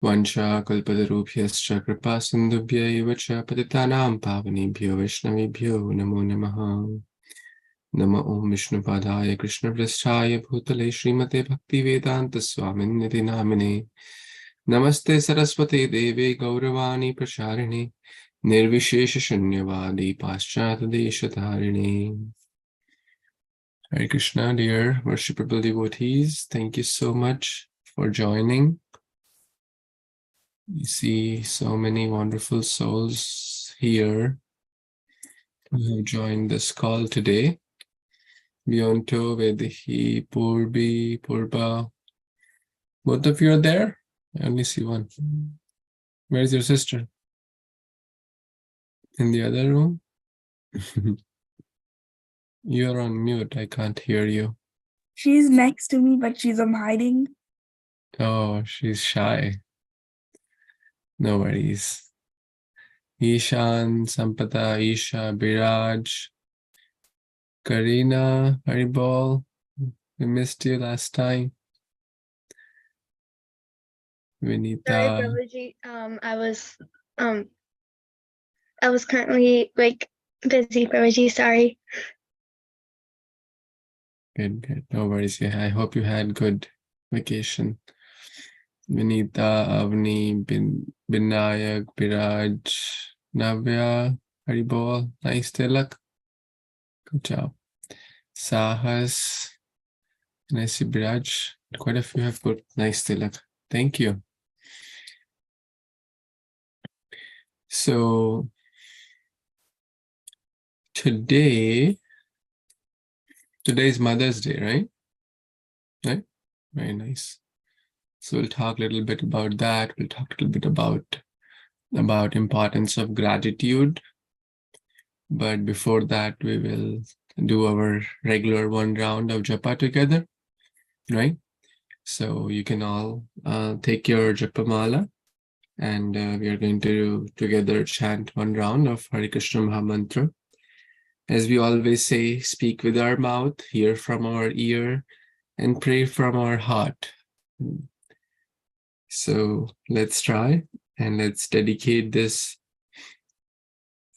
Vancha kalpatarubhyascha kripa sindhubhya cha patitanam pavanebhyo vaishnavibhyo namo namaha. Nama Om Vishnupadaya Krishna Prasthaya Bhutale Srimate Bhakti Vedanta Swamin Niti Namine. Namaste Saraswate Deve Gauravani Pracharine Nirvishesha Shunyavadi Paschat Deshatarine. Hare Krishna, dear worshipable devotees, thank you so much for joining. You see so many wonderful souls here who have joined this call today. Vyonto, Vedehi, Purbi, Purba. Both of you are there? I only see one. Where's your sister? In the other room? You're on mute. I can't hear you. She's next to me, but she's hiding. Oh, she's shy. No worries. Ishan, Sampada, Isha, Biraj, Karina, Haribol. We missed you last time. Vinita. Sorry, Prabhuji. I was currently busy, Prabhuji. Sorry. Good. No worries. Yeah, I hope you had good vacation. Vinita, Avni, Binayak, Biraj, Navya, Haribol. Nice tilak. Good job. Sahas. And I see Biraj. Quite a few have put nice tilak. Thank you. So today is Mother's Day, right? Right? Very nice. So we'll talk a little bit about that. We'll talk a little bit about importance of gratitude. But before that, we will do our regular one round of japa together, right? So you can all take your japa mala, and we are going to together chant one round of Hare Krishna Mahamantra. As we always say, speak with our mouth, hear from our ear, and pray from our heart. So let's try, and let's dedicate this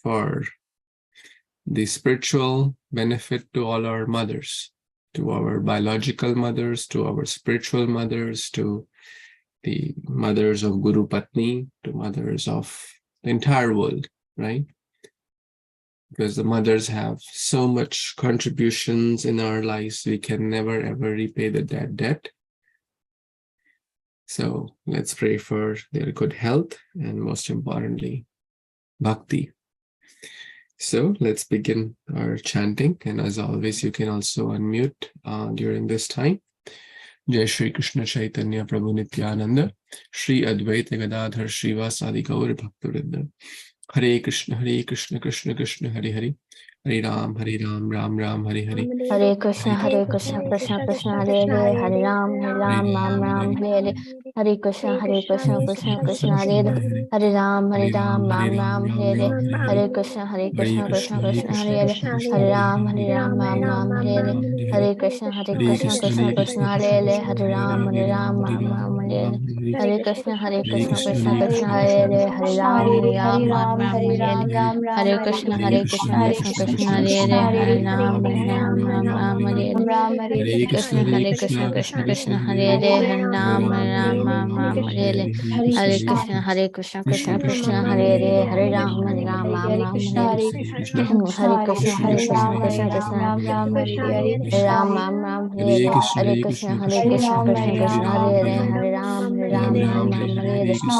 for the spiritual benefit to all our mothers, to our biological mothers, to our spiritual mothers, to the mothers of Guru Patni, to mothers of the entire world, right? Because the mothers have so much contributions in our lives, we can never ever repay the debt. So let's pray for their good health and most importantly, bhakti. So let's begin our chanting, and as always, you can also unmute during this time. Jai Shri Krishna Chaitanya Prabhu Nityananda, Shri Advaita Gadadhar Srivasadi Gaur Bhaktivinoda. Hare Krishna, Krishna Krishna, Hare Hare, Hare Ram, Ram Ram, Hare Hare. Hare Krishna, Krishna Krishna, Hare Hare, Hare Ram, Ram Ram, Hare Hare. Hare Krishna, Krishna Krishna, Hare Hare, Hare Ram, Ram, Hare Hare. Hare Krishna, Krishna Krishna, Hare Hare, Hare Ram, Ram, Hare Hare. Hare Krishna, Krishna, Hare Hare, Hare Ram, Ram, Hare Hare. Hare Krishna, Krishna, Hare Hare, Hare Ram, Hare Hare. Hare Krishna, Krishna, Hare Hare, Hare Ram, Hare Hare. Hare Krishna, Krishna, Hare Hare, Hare Ram, Hare Hare. Hare Krishna, Krishna, Hare Hare, Hare Ram, Hare Hare. Hare Krishna, Krishna, Hare Ram, Hare Hare. Hare Krishna, Krishna, Hare Hare, Hare Ram, Hare Hare. Hare Krishna, Krishna, Hare Hare, Hare Ram, Hare Hare. Hare Krishna, Krishna, Hare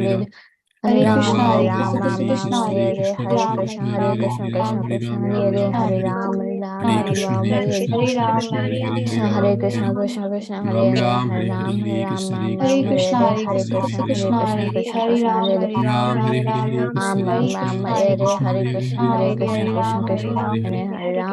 Hare. Hare Ram, Hare Hare, Hare Krishna, Krishna, Hare Hare, Hare Ram, Hare Hare. Hare Krishna, Krishna, Hare Hare, Hare Ram, Hare Krishna, Krishna, Hare Hare. Ram, Hare Hare, Hare Krishna, Krishna, Hare Hare, Hare Ram,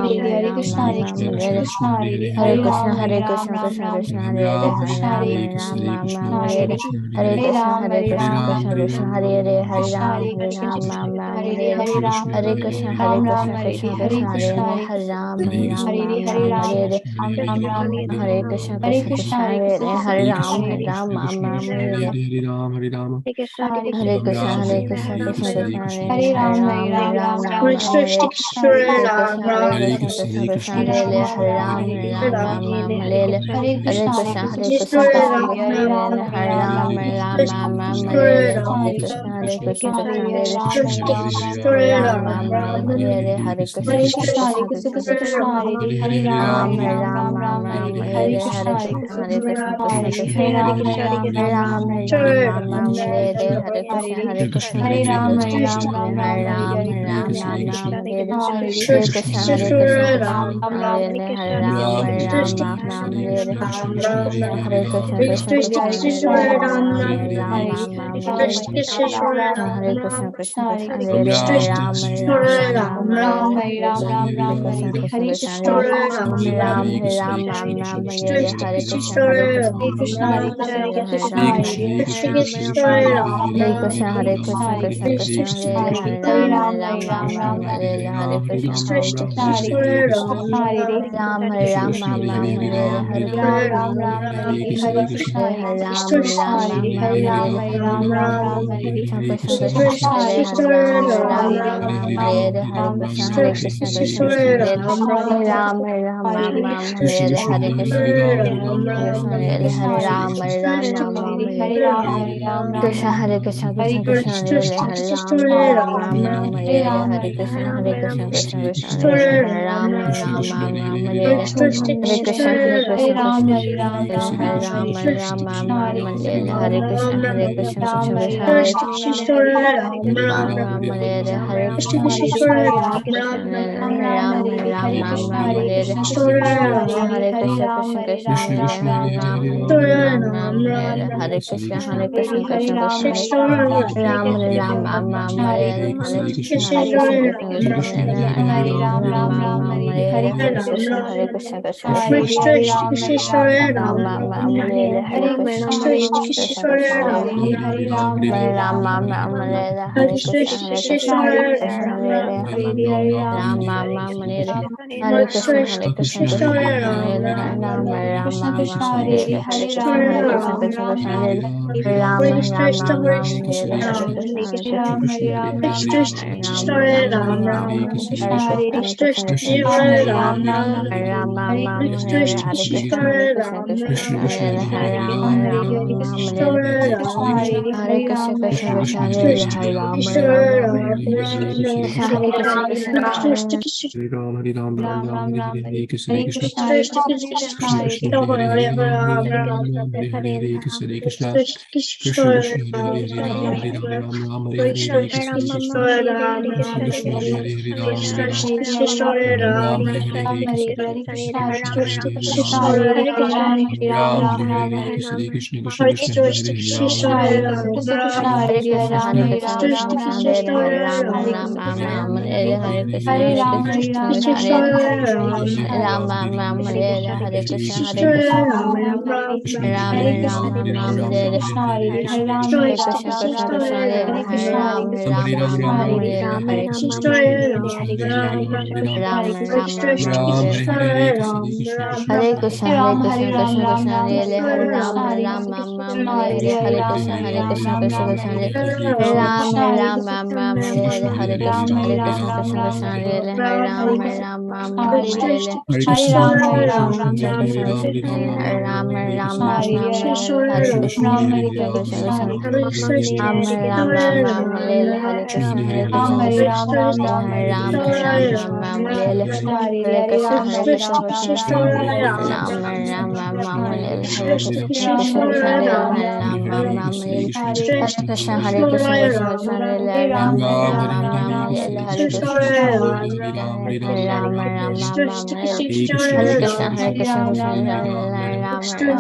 Ram Krishna Ram Krishna Ram Krishna Ram Krishna Hare Hare Ram Krishna Hare Ram Krishna Krishna Krishna Krishna Krishna Krishna Ram Ram Ram Ram Ram Ram Ram Hare Hare Krishna Krishna Krishna Hare Ram Krishna Ram Hare Ram Ram Ram Ram Ram Hare Hare Krishna Hare Hare Krishna, Krishna Krishna Krishna Krishna, Krishna Hare Hare Ram Rama, Ram Ram Ram Ram Hare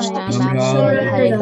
Ram, Hare Hare Hare Krishna Krishna Hare Krishna Krishna Krishna Ram Krishna Krishna Ram Krishna, Hare Hare Ram Hare Hare Ram Ram, Ram Hare Ram Hare Hare Hare Krishna Krishna Ram Krishna Ram, Ram Hare Ram Hare Krishna Hare Krishna Ram Krishna Hare Krishna Ram Krishna, Ram Hare Ram Krishna Ram, Hare Ram Hare Krishna Hare Krishna Ram Krishna Ram, Krishna Hare Hare Hare Krishna Ram Krishna Hare Ram Krishna Krishna Ram Krishna Hare Krishna Hare Ram Krishna, Krishna Ram Hare Hare Krishna Ram Krishna Hare Ram, Hare Ram Hare Hare Ram Krishna Ram Krishna Ram Krishna Hare Krishna Hare Krishna Krishna Hare Ram Krishna Ram Krishna Krishna Hare Ram Ram, Ram Hare Hare Hare Ram Krishna Ram Krishna Ram Krishna Hare Ram Hare Ram Krishna Hare Ram, Krishna Krishna Krishna Hare Krishna Ram Hare Ram Ram Ram Ram Hare Ram Hare Krishna Hare Hare Hare Krishna Ram, Krishna Ram Krishna Ram, Hare Krishna Ram Hare Ram Ram Ram Ram Hare Hare Krishna Krishna Hare Hare Hare Krishna Hare Krishna Ram, Hare Hare Ram, Krishna Ram Ram Ram Ram Hare Krishna, Hare Krishna, Krishna Krishna, Krishna Hare Hare Hare Krishna, Ram, Hare Krishna Krishna, Hare Krishna Ram Krishna, Hare Hare Hare Hare Krishna Ram, Krishna, Hare Ram, Ram Krishna Ram, Krishna Hare Krishna, Hare Krishna Hare Krishna, Hare Ram, Krishna, Hare Krishna Ram Ram, Hare Hare Ram, Ram, Ram Ram, Krishna Hare Hare Krishna, Krishna Hare Krishna, Krishna Krishna Krishna, Ram Hare Krishna, Hare Hare Ram, Hare Hare Ram, Ram, Ram Hare Ram, Krishna Hare Krishna, Hare Krishna Krishna, Ram, Hare Krishna Hare Krishna, Krishna, Hare Hare Krishna, Krishna Hare Krishna, Ram, Hare Hare Hare Ram, Ram, Ram Hare Ram, Ram, Hare Ram Krishna, Ram, Hare Krishna Hare Krishna, Hare Krishna Krishna, Hare Krishna Krishna, Krishna Krishna, Krishna Ram Ram, Hare Hare Hare Krishna, Hare Hare Krishna, Krishna, Krishna Krishna Krishna, Krishna, Hare Hare Hare Hare Ram, Ram, Hare Hare Ram, Ram, Ram Hare Ram, Hare Hare Ram, Hare Hare Krishna, Ram, Hare Hare Krishna, Krishna, Krishna Krishna, Krishna Krishna, Ram Hare Hare Hare Ram, Ram Ram, Ram, Hare Hare Hare Hare Ram, Krishna, Hare Hare Krishna, Krishna, Krishna Krishna Krishna, Krishna, Hare Hare Hare Ram, Ram, Hare Hare Ram, Ram, Ram Hare Ram, Hare Hare Hare Krishna, Krishna Krishna Krishna, Hare Krishna, Krishna Ram Krishna, Hare Ram, Krishna Ram Krishna, Ram, Hare Hare Hare Hare Ram, Krishna, Hare Hare Ram Krishna, Hare Krishna Ram, Ram Ram, Krishna Hare Hare Krishna, Krishna, Hare Hare Hare Krishna, Ram, Krishna Hare Hare Ram, Ram Ram, Hare Hare Krishna, Krishna, Krishna Hare Hare Krishna, Hare Krishna Ram, Hare Ram Ram, Ram, Hare Hare Ram, Hare Ram Krishna, Ram, Krishna Hare Krishna, Krishna, Hare Krishna, Krishna Krishna Krishna, Hare Hare Hare Ram, Ram Ram Hare Ram, Ram, Hare Ram Hare Ram, Ram, Hare Hare Hare Krishna, Krishna, Hare Krishna, Krishna Krishna Krishna, Krishna, Hare Krishna Hare Hare Ram, Ram, Ram Hare Ram, Ram, Hare Ram Hare Ram, Ram, Hare Hare Krishna, Hare Hare Krishna, Krishna, Hare Krishna Krishna, Krishna, Krishna Krishna, Hare Hare Ram, Hare Ram, Ram Hare Hare Hare Hare Ram, Krishna, Hare Hare Krishna, Krishna, Krishna Krishna Hare Ram, Krishna, Hare Hare Ram, Hare Ram Ram, Ram, Hare Ram, Hare Hare Krishna, Hare Hare Krishna, Krishna, Krishna Krishna Hare Krishna, Ram, Hare Ram, Hare Ram Krishna, Ram, Hare Hare Krishna, Hare Krishna Krishna, Krishna, Hare Hare Krishna, Hare Krishna Ram, Hare Hare Hare Krishna, Ram, Hare Ram, Ram Ram, Hare Krishna, Hare Krishna, Krishna Hare Ram, Hare Ram, Ram Ram, Hare Krishna, Hare Krishna, Krishna Krishna, Hare Ram, Hare Ram, Ram Ram, Hare Krishna, Hare Krishna, Krishna Hare Ram, Hare Ram, Ram Ram, Hare Krishna Krishna Hare Hare Ram Ram Hare Krishna, Hare Krishna, Krishna Krishna, Hare Hare, Hare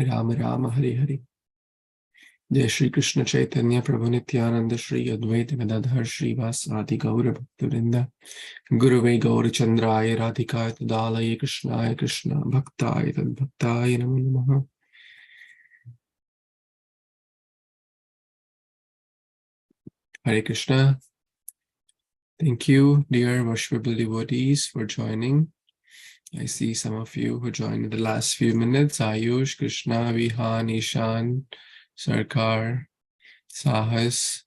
Rama, Rama Rama, Hare Hare. Jai Shri Krishna Chaitanya Prabhu Nityananda Shri Advaita Gadadhar Shri Vasadi Gaura Bhaktivinoda Gurave Gaura Chandraya Radhikaya Tadalaya Krishnaya Krishna Bhaktaya Tad Bhaktaya Namo Namaha. Hare Krishna. Thank you, dear worshipable devotees, for joining. I see some of you who joined in the last few minutes. Ayush, Krishna, Vihan, Ishan, Sarkar, Sahas.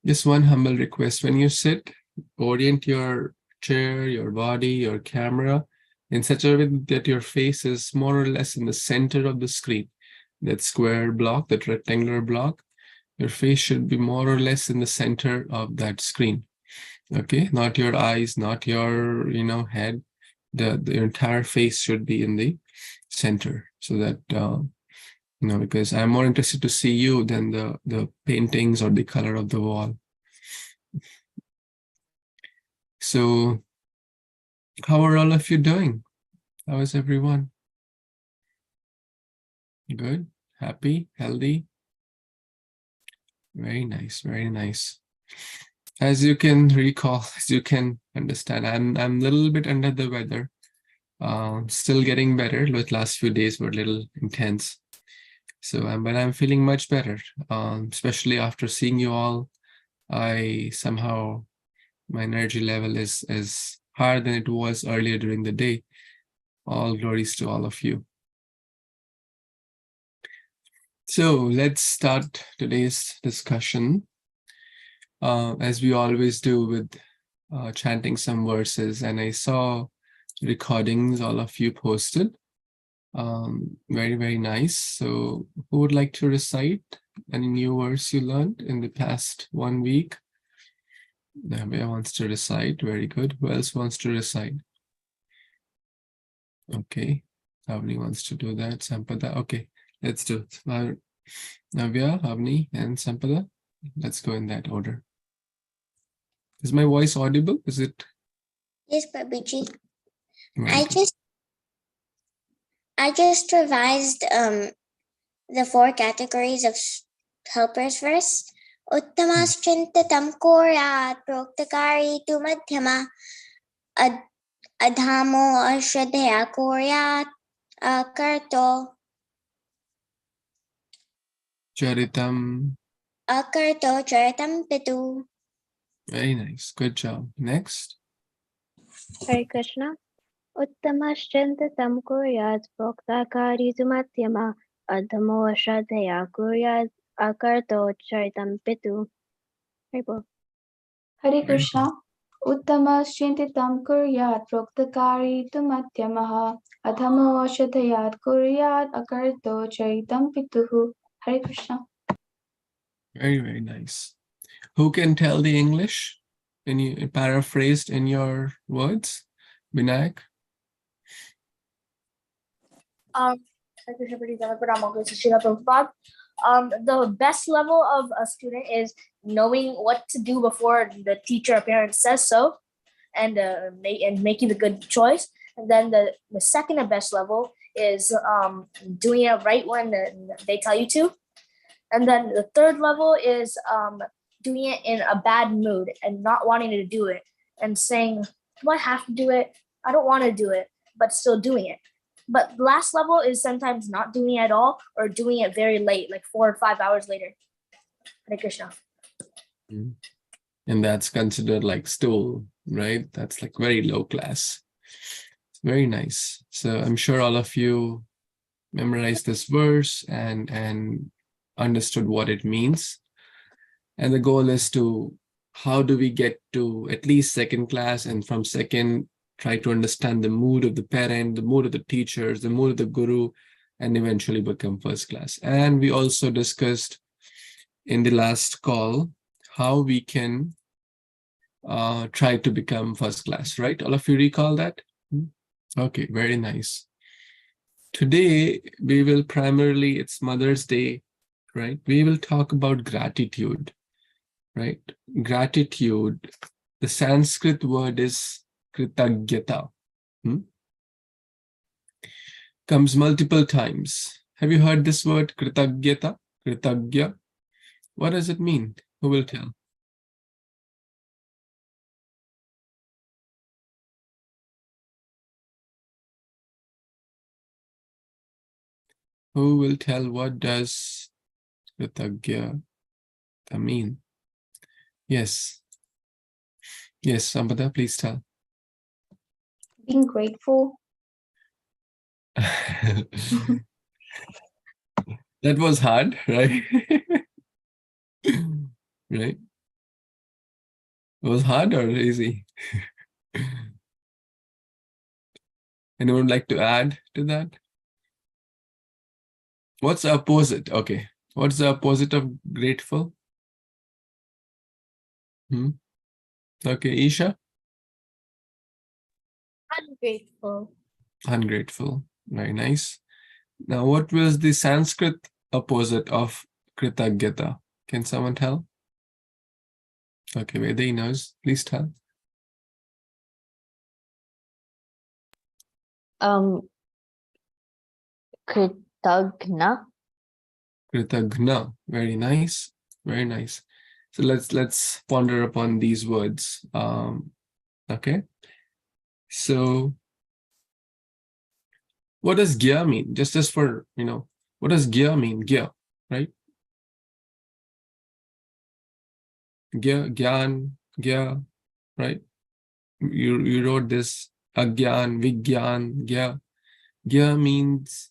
Just one humble request. When you sit, orient your chair, your body, your camera in such a way that your face is more or less in the center of the screen. That square block, that rectangular block, your face should be more or less in the center of that screen. Okay, not your eyes, not your head. The entire face should be in the center, so that because I'm more interested to see you than the paintings or the color of the wall. So how are all of you doing? How is everyone? Good, happy, healthy? Very nice, very nice. As you can recall, as you can understand, I'm a little bit under the weather. Still getting better. The last few days were a little intense. So, but I'm feeling much better, especially after seeing you all. My energy level is higher than it was earlier during the day. All glories to all of you. So let's start today's discussion, as we always do, with chanting some verses. And I saw recordings all of you posted. Very, very nice. So who would like to recite any new verse you learned in the past 1 week? Navya wants to recite. Very good. Who else wants to recite? Okay. Avni wants to do that. Sampada. Okay. Let's do it. Navya, Avni, and Sampada. Let's go in that order. Is my voice audible? Is it? Yes, Prabhuji. Very I good. just I just revised the 4 categories of helpers first. Uttamaschintatam kuryat proktakari tu madhyama adhamo ashradhaya kuryat akarto Charitam. charitam pitu. Very nice. Good job. Next. Hare Krishna. Uttamaschintatam kuryat proktakari tu madhyama adhamo shraddhaya kuryat akarto charitam pitu. Hare Bol. Hare Krishna. Uttamaschintitam kuryat proktakari tu madhyamah adhamo ashadhayat kuryat akarto charitam pituhu. Hare Krishna. Very, very nice. Who can tell the English? Any paraphrased in your words? Vinayak? The best level of a student is knowing what to do before the teacher or parent says so, and making the good choice. And then the second best level is doing it right when they tell you to. And then the third level is doing it in a bad mood and not wanting to do it and saying, do I have to do it? I don't want to do it, but still doing it. But the last level is sometimes not doing it at all or doing it very late, like 4 or 5 hours later. Hare Krishna. And that's considered like stool, right? That's like very low class. Very nice. So I'm sure all of you memorized this verse and understood what it means. And the goal is to, how do we get to at least second class, and from second, try to understand the mood of the parent, the mood of the teachers, the mood of the guru, and eventually become first class. And we also discussed in the last call how we can try to become first class, right? All of you recall that? Okay, very nice. Today, we will primarily, it's Mother's Day, right? We will talk about gratitude, right? Gratitude, the Sanskrit word is kritagyata. Comes multiple times. Have you heard this word, kritagyata? Kritagya? What does it mean? Who will tell? Who will tell what does kritagya mean? Yes. Yes, Sambada, please tell. Being grateful. That was hard, right? Right? It was hard or easy? Anyone would like to add to that? What's the opposite? Okay. What's the opposite of grateful? Okay, Isha? Ungrateful. Ungrateful. Very nice. Now, what was the Sanskrit opposite of kritagyata? Can someone tell? Okay, Vedi knows. Please tell. Kritagna. Kritagna. Very nice. Very nice. So let's ponder upon these words. Okay. So what does gya mean? Just for, what does gya mean? Gya, right? Gya, gyan, gya, right? You wrote this agyan, vigyan, gya. Gya means,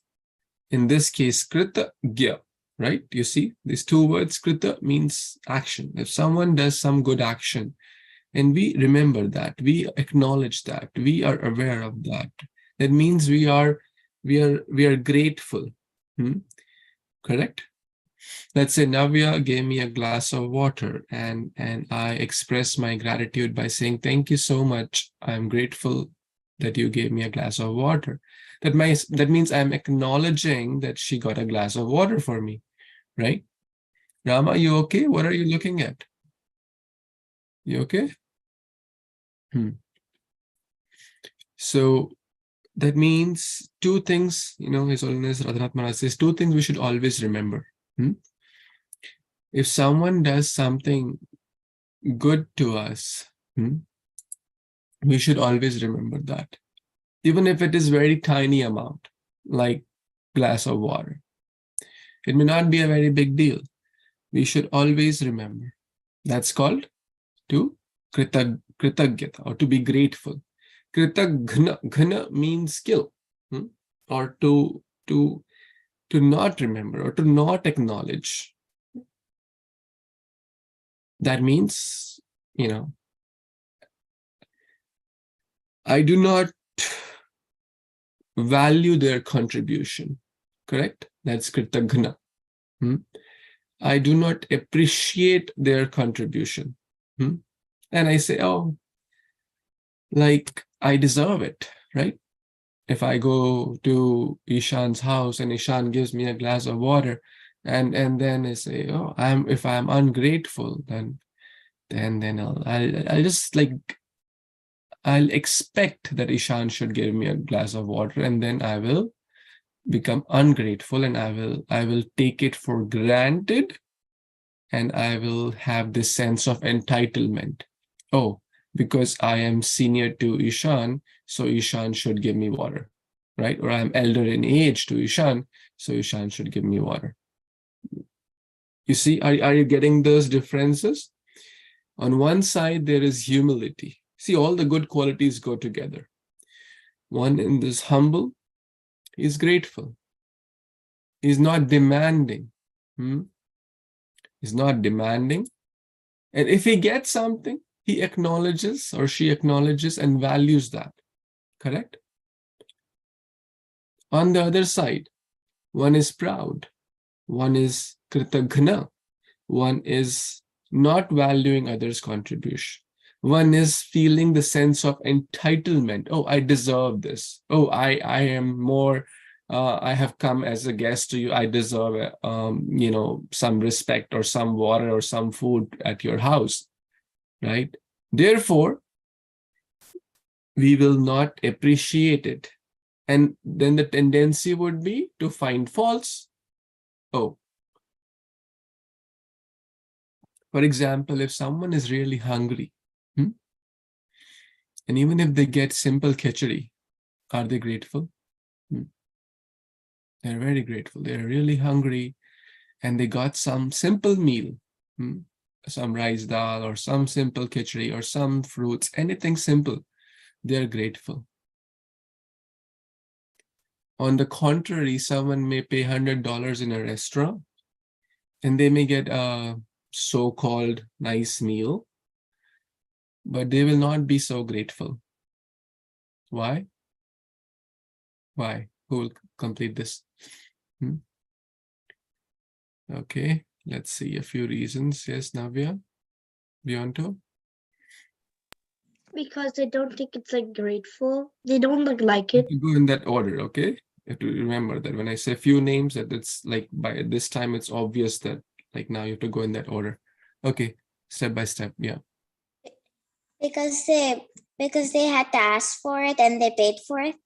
in this case, krita gya, right? You see, these two words, krita means action. If someone does some good action, and we remember that, we acknowledge that, we are aware of that, that means we are grateful. Correct? Let's say Navya gave me a glass of water, and I express my gratitude by saying, thank you so much. I'm grateful that you gave me a glass of water. That means I'm acknowledging that she got a glass of water for me, right? Rama, you okay? What are you looking at? You okay? So That means two things, His Holiness Radhanath Maharaj says, two things we should always remember. If someone does something good to us, we should always remember that. Even if it is very tiny amount, like glass of water. It may not be a very big deal. We should always remember. That's called to kritagyata, or to be grateful. Kritaghna means skill, or to not remember, or to not acknowledge. That means, I do not value their contribution. Correct? That's kritaghna. I do not appreciate their contribution. And I say, oh, like I deserve it, right? If I go to Ishan's house and Ishan gives me a glass of water, and then I say, oh, if I'm ungrateful, then I'll just like, I'll expect that Ishan should give me a glass of water, and then I will become ungrateful, and I will take it for granted, and I will have this sense of entitlement. Oh, because I am senior to Ishan, so Ishan should give me water, right? Or I'm elder in age to Ishan, so Ishan should give me water. You see, are you getting those differences? On one side, there is humility. See, all the good qualities go together. One in this humble, he's grateful. He's not demanding. He's not demanding. And if he gets something, he acknowledges, or she acknowledges and values that. Correct? On the other side, one is proud. One is kritaghna. One is not valuing others' contribution. One is feeling the sense of entitlement. Oh, I deserve this. Oh, I am more, I have come as a guest to you. I deserve, some respect or some water or some food at your house, right? Therefore, we will not appreciate it. And then the tendency would be to find faults. Oh, for example, if someone is really hungry, and even if they get simple khichdi, are they grateful? They're very grateful. They're really hungry, and they got some simple meal, some rice dal, or some simple khichdi, or some fruits, anything simple. They're grateful. On the contrary, someone may pay $100 in a restaurant, and they may get a so-called nice meal, but they will not be so grateful. Why? Why? Who will complete this? Okay, let's see a few reasons. Yes, Navya? Beyonto? Because they don't think it's like grateful. They don't like it. You go in that order, okay? You have to remember that when I say few names, that it's like by this time it's obvious that like now you have to go in that order. Okay, step by step, yeah. Because they had to ask for it and they paid for it.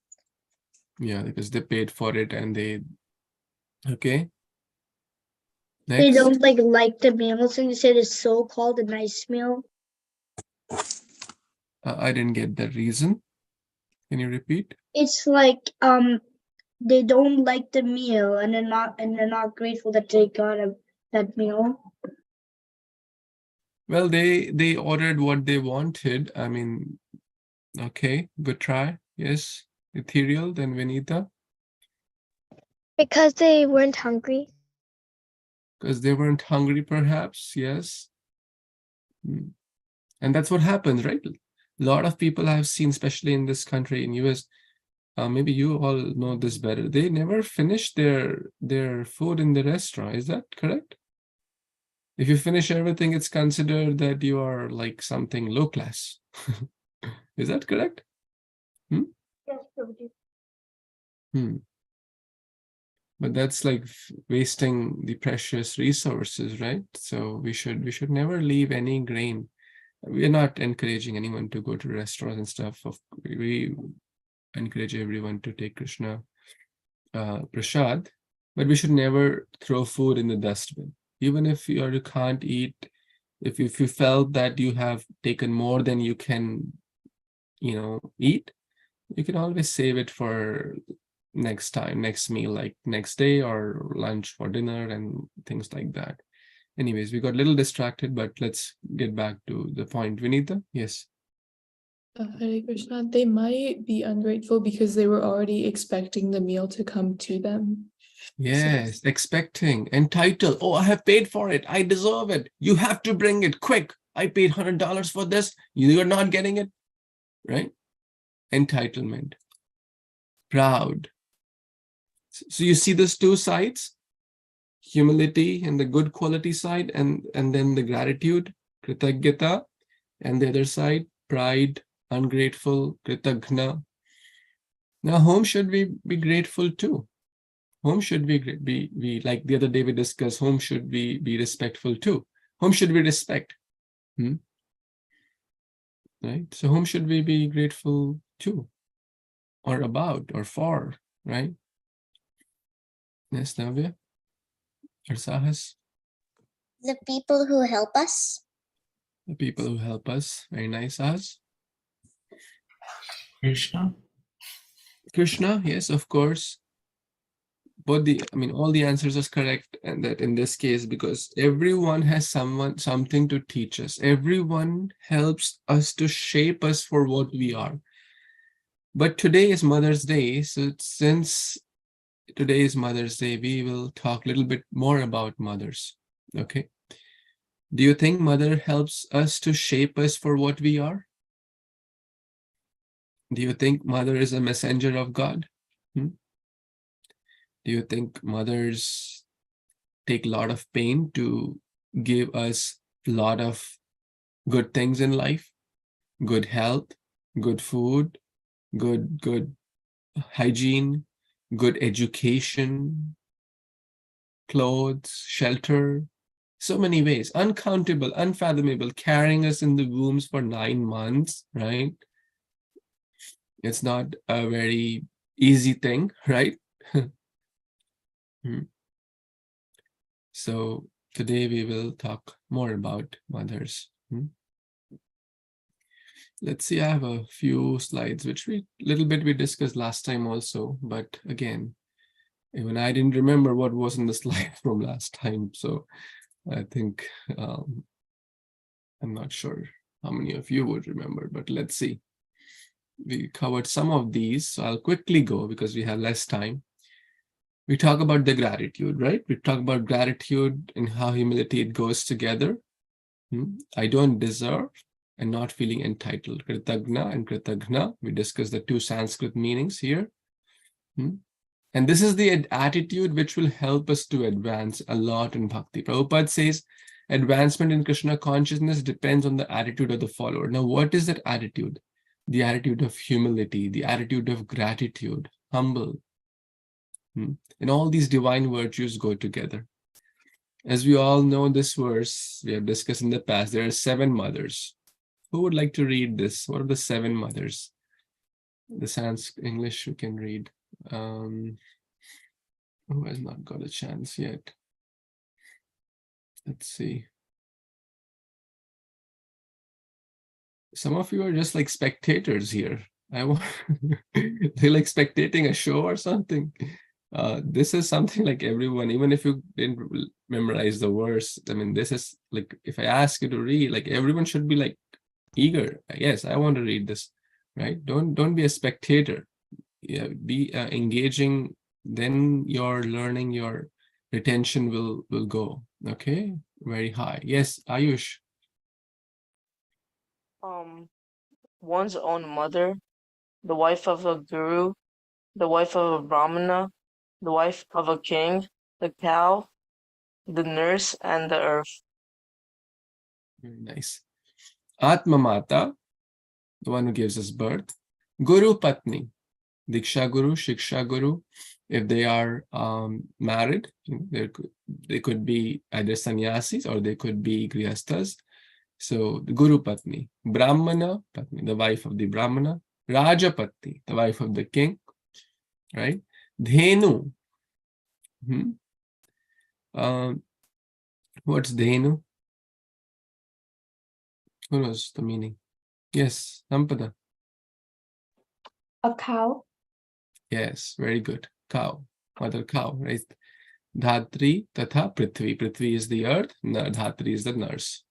Yeah, because they paid for it and they, okay. They Next. don't like the meal, so you said it's so-called a nice meal. I didn't get that reason. Can you repeat? It's like they don't like the meal, and they're not grateful that they got that meal. Well, they ordered what they wanted. I mean, okay, good try. Yes, Ethereal, then Vinita. Because they weren't hungry. Because they weren't hungry, perhaps. Yes. And that's what happens, right? A lot of people I've seen, especially in this country, in US, maybe you all know this better. They never finish their food in the restaurant. Is that correct? If you finish everything, it's considered that you are like something low class. Is that correct? Yes, Prabhuji. But that's like wasting the precious resources, right? So we should never leave any grain. We're not encouraging anyone to go to restaurants and stuff. We encourage everyone to take Krishna prasad, but we should never throw food in the dustbin. Even if you can't eat, if you felt that you have taken more than you can, eat, you can always save it for next time, next meal, like next day or lunch or dinner and things like that. Anyways, we got a little distracted, but let's get back to the point. Vinita, yes. Hare Krishna, they might be ungrateful because they were already expecting the meal to come to them. Yes, expecting, entitled. Oh, I have paid for it. I deserve it. You have to bring it quick. I paid $100 for this. You're not getting it, right? Entitlement, proud. So you see those two sides, humility and the good quality side, and then the gratitude, kritagyata, and the other side, pride, ungrateful, kritagna. Now, whom should we be grateful to? Whom should we be like the other day we discussed, whom should we be respectful to? Whom should we respect? Right? So whom should we be grateful to? Or about, or for, right? Yes, Navya? Or Sahas? The people who help us. The people who help us. Very nice, Sahas. Krishna. Krishna, yes, of course. All the answers are correct, and that in this case, because everyone has something to teach us. Everyone helps us to shape us for what we are. But today is Mother's Day, so since today is Mother's Day, we will talk a little bit more about mothers. Okay. Do you think mother helps us to shape us for what we are? Do you think mother is a messenger of God? Do you think mothers take a lot of pain to give us a lot of good things in life? Good health, good food, good hygiene, good education, clothes, shelter, so many ways, uncountable, unfathomable, carrying us in the wombs for 9 months, right? It's not a very easy thing, right? So today we will talk more about mothers. Let's see, I have a few slides, which we discussed last time also, but again, even I didn't remember what was in the slide from last time. So I think, I'm not sure how many of you would remember, but let's see. We covered some of these, so I'll quickly go because we have less time. We talk about the gratitude, right? We talk about gratitude and how humility, it goes together. I don't deserve and not feeling entitled. Kritagna and Kritagna. We discussed the two Sanskrit meanings here. And this is the attitude which will help us to advance a lot in bhakti. Prabhupada says advancement in Krishna consciousness depends on the attitude of the follower. Now, what is that attitude? The attitude of humility, the attitude of gratitude, humble. And all these divine virtues go together. As we all know this verse, we have discussed in the past, there are 7 mothers. Who would like to read this? What are the 7 mothers? The Sanskrit English you can read. Who has not got a chance yet? Let's see. Some of you are just like spectators here. They're like spectating a show or something. This is something like everyone, even if you didn't memorize the verse, this is like, if I ask you to read, like everyone should be like eager. Yes, I want to read this, right? Don't be a spectator. Yeah, be engaging. Then your learning, your retention will go, okay, very high. Yes, Ayush. One's own mother, the wife of a guru, the wife of a brahmana, the wife of a king, the cow, the nurse, and the earth. Very nice. Atma Mata, the one who gives us birth. Guru Patni, Diksha Guru, Shiksha Guru. If they are married, they could be either sannyasis or they could be grihasthas. So the Guru Patni, Brahmana Patni, the wife of the Brahmana, Rajapati, the wife of the king, right? Dhenu. What's Dhenu? Who knows the meaning? Yes, Sampada. A cow. Yes, very good. Cow, mother cow, right? Dhatri tatha Prithvi. Prithvi is the earth, Dhatri is the nurse.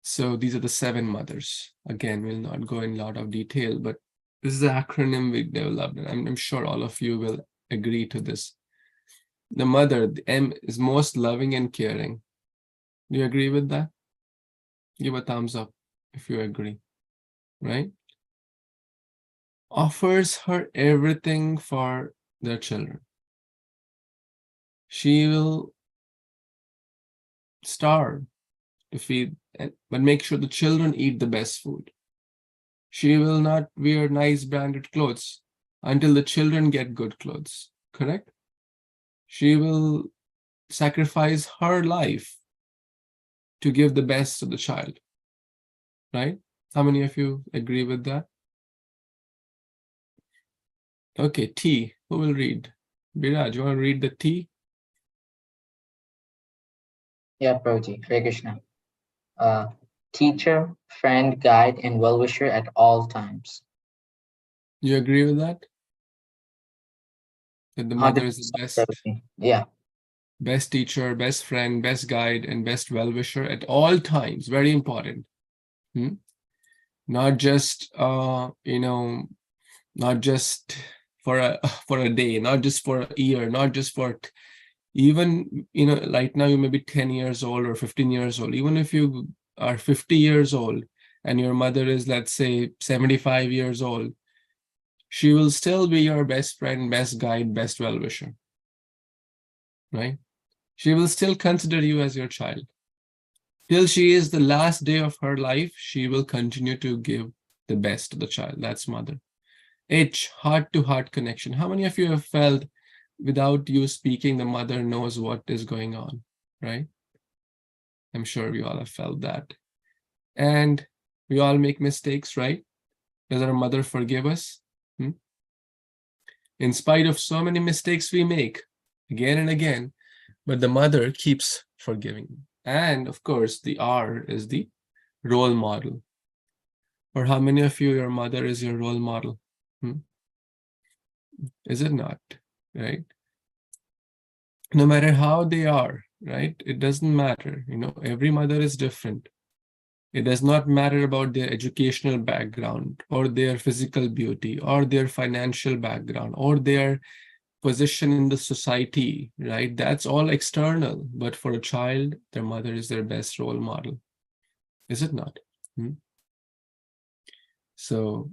So these are the 7 mothers. Again, we'll not go in a lot of detail, but this is the acronym we developed, and I'm sure all of you will agree to this. The mother, the M, is most loving and caring. Do you agree with that? Give a thumbs up if you agree, right? Offers her everything for their children. She will starve to feed, but make sure the children eat the best food. She will not wear nice branded clothes until the children get good clothes, correct? She will sacrifice her life to give the best to the child, right? How many of you agree with that? Okay, T, who will read? Biraj, you want to read the T? Yeah, Prabhuji, Hare Krishna. Teacher, friend, guide, and well-wisher at all times. You agree with that? That the mother is the best, yeah, best teacher, best friend, best guide, and best well-wisher at all times. Very important. Not just not just for a day, not just for a year, not just for even right now you may be 10 years old or 15 years old. Even if you are 50 years old and your mother is, let's say, 75 years old, she will still be your best friend, best guide, best well-wisher, right? She will still consider you as your child. Till she is the last day of her life, she will continue to give the best to the child. That's mother. H, heart-to-heart connection. How many of you have felt without you speaking, the mother knows what is going on, right? I'm sure we all have felt that. And we all make mistakes, right? Does our mother forgive us? In spite of so many mistakes we make again and again, but the mother keeps forgiving. And of course, the R is the role model. For how many of you, your mother is your role model? Is it not, right? No matter how they are, right? It doesn't matter. Every mother is different. It does not matter about their educational background or their physical beauty or their financial background or their position in the society, right? That's all external. But for a child, their mother is their best role model. Is it not? So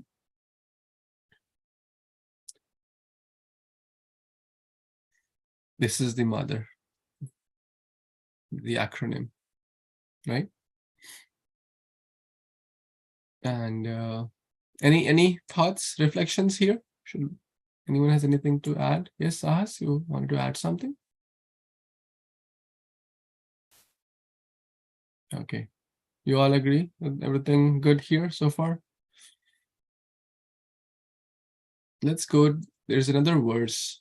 this is the mother, the acronym, right? And any thoughts, reflections here? Anyone has anything to add? Yes, Ahas, you wanted to add something? Okay. You all agree with everything good here so far? Let's go. There's another verse.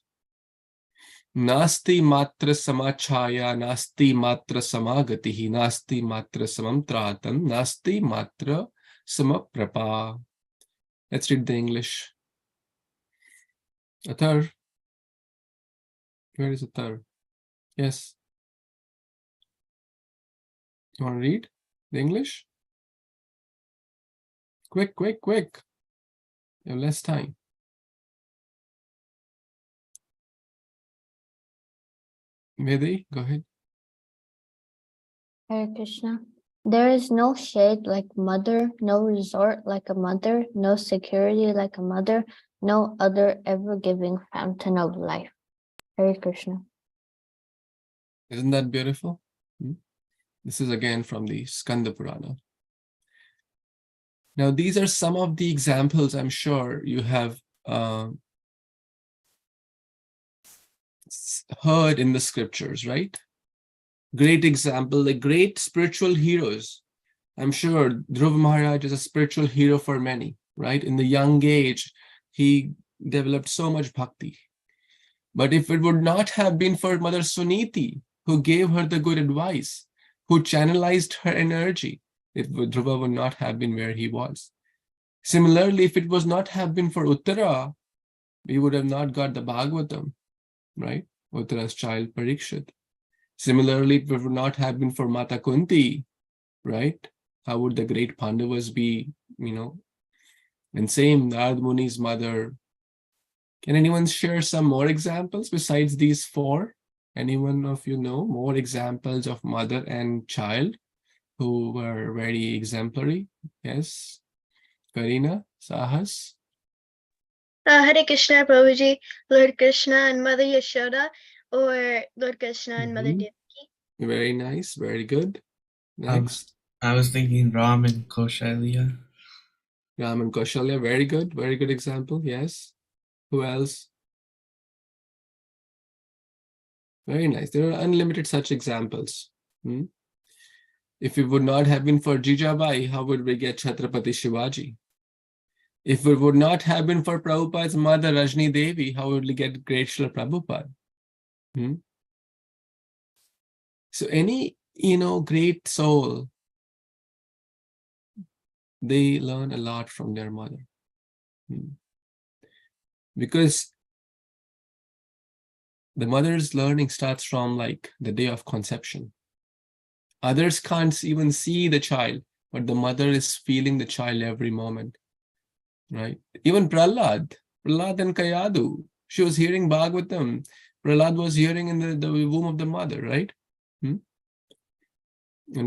Nasti matra samachaya, nasti matra samagatihi, nasti matra samamtratam, nasti matra samaprapa. Let's read the English. Athar. Where is Athar? Yes. You want to read the English? Quick, quick, quick. You have less time. Mehdi, go ahead. Hare Krishna. There is no shade like mother, no resort like a mother, no security like a mother, no other ever-giving fountain of life. Hare Krishna. Isn't that beautiful? This is again from the Skanda Purana. Now, these are some of the examples I'm sure you have heard in the scriptures, right? great example, like great spiritual heroes. I'm sure Dhruv Maharaj is a spiritual hero for many, right? In the young age, he developed so much bhakti. But if it would not have been for Mother Suniti, who gave her the good advice, who channelized her energy, Dhruva would not have been where he was. Similarly, if it was not have been for Uttara, we would have not got the Bhagavatam, right? Uttara's child Parikshit. Similarly, if it would not have been for Mata Kunti, right? How would the great Pandavas be, And same, Narad Muni's mother. Can anyone share some more examples besides these four? Anyone of you know more examples of mother and child who were very exemplary? Yes. Karina, Sahas? Hare Krishna, Prabhuji, Lord Krishna and Mother Yashoda, or Lord Krishna and Mother Devaki. Very nice, very good. Next. I was thinking Ram and Kaushalya. Ram and Kaushalya, very good example, yes. Who else? Very nice. There are unlimited such examples. If it would not have been for Jijabai, how would we get Chhatrapati Shivaji? If it would not have been for Prabhupada's mother, Rajni Devi, how would we get great Srila Prabhupada? So any, great soul, they learn a lot from their mother. Because the mother's learning starts from like the day of conception. Others can't even see the child, but the mother is feeling the child every moment, right? Even Prahlad and Kayadu, she was hearing Bhagavatam. Prahlad was hearing in the womb of the mother, right? And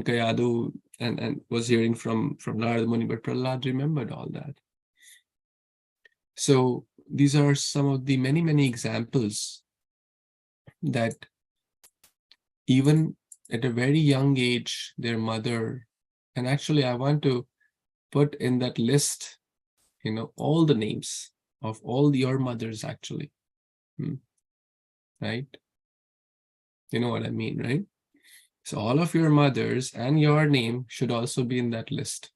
Kayadu and was hearing from Narada Muni, but Prahlad remembered all that. So these are some of the many examples that even at a very young age, their mother, and actually I want to put in that list, all the names of all your mothers actually, right? You know what I mean, right? So all of your mothers and your name should also be in that list.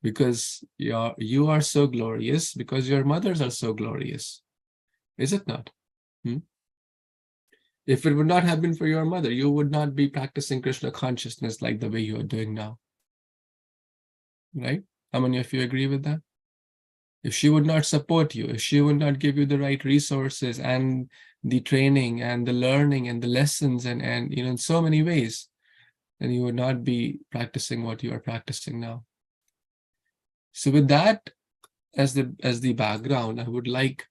Because you are so glorious, because your mothers are so glorious. Is it not? If it would not have been for your mother, you would not be practicing Krishna consciousness like the way you are doing now. Right? How many of you agree with that? If she would not support you, if she would not give you the right resources and the training and the learning and the lessons and in so many ways, then you would not be practicing what you are practicing now. So with that as the background, I would like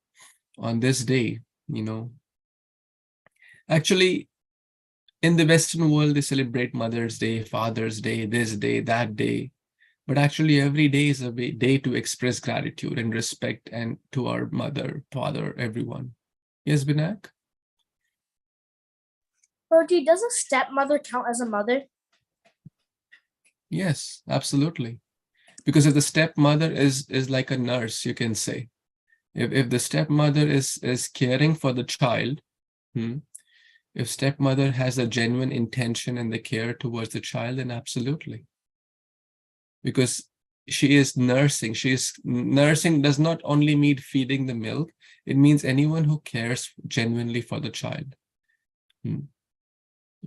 on this day, actually in the Western world, they celebrate Mother's Day, Father's Day, this day, that day. But actually every day is a day to express gratitude and respect and to our mother, father, everyone. Yes, Binayak? Prabhuji, does a stepmother count as a mother? Yes, absolutely. Because if the stepmother is like a nurse, you can say. If the stepmother is caring for the child, if stepmother has a genuine intention and the care towards the child, then absolutely. Because she is nursing. Nursing does not only mean feeding the milk, it means anyone who cares genuinely for the child.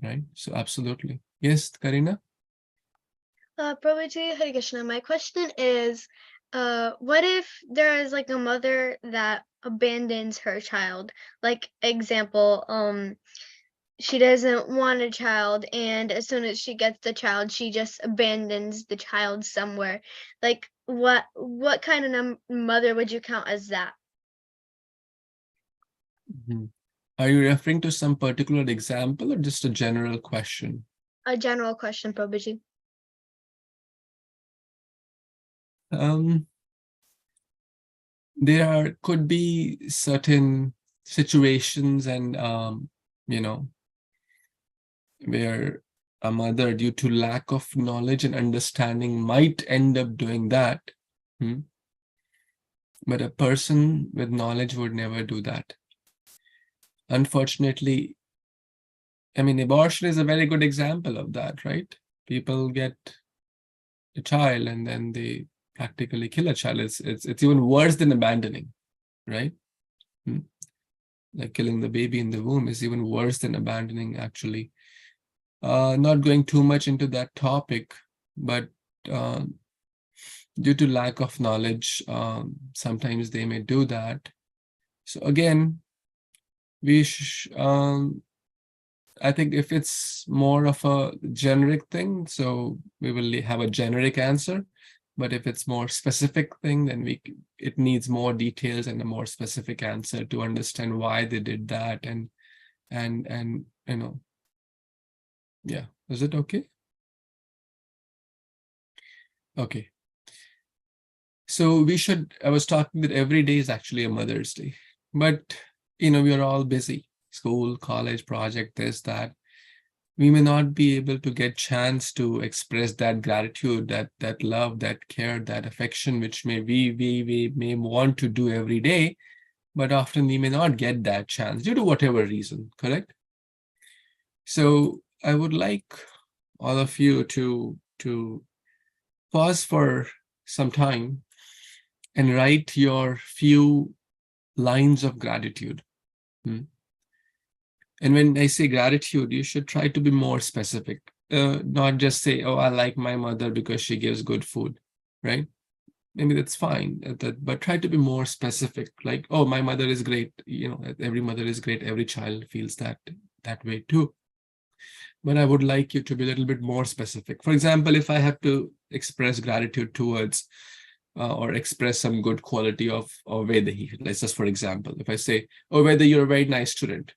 Right? So absolutely. Yes, Karina? Prabhuji, Hare Krishna, my question is, what if there is like a mother that abandons her child? Like example, she doesn't want a child, and as soon as she gets the child, she just abandons the child somewhere. Like what kind of mother would you count as that? Are you referring to some particular example or just a general question? A general question, Prabhuji. There could be certain situations and where a mother, due to lack of knowledge and understanding, might end up doing that. But a person with knowledge would never do that. Unfortunately, I mean, abortion is a very good example of that, right? People get a child and then they practically kill a child. It's even worse than abandoning, right? Like killing the baby in the womb is even worse than abandoning, actually. Not going too much into that topic, but due to lack of knowledge, sometimes they may do that. So again, I think if it's more of a generic thing, so we will have a generic answer. But if it's more specific thing, then it needs more details and a more specific answer to understand why they did that, and you know, yeah. Is it okay? Okay. So I was talking that every day is actually a Mother's Day, but we are all busy, school, college, project, this, that. We may not be able to get chance to express that gratitude, that love, that care, that affection, which we may want to do every day, but often we may not get that chance due to whatever reason, correct? So I would like all of you to pause for some time and write your few lines of gratitude. And when I say gratitude, you should try to be more specific. Not just say, oh, I like my mother because she gives good food, right? Maybe that's fine, but try to be more specific. Like, oh, my mother is great. Every mother is great. Every child feels that way too. But I would like you to be a little bit more specific. For example, if I have to express gratitude towards or express some good quality of Vedahi, let's just, for example, if I say, oh, Veda, you're a very nice student.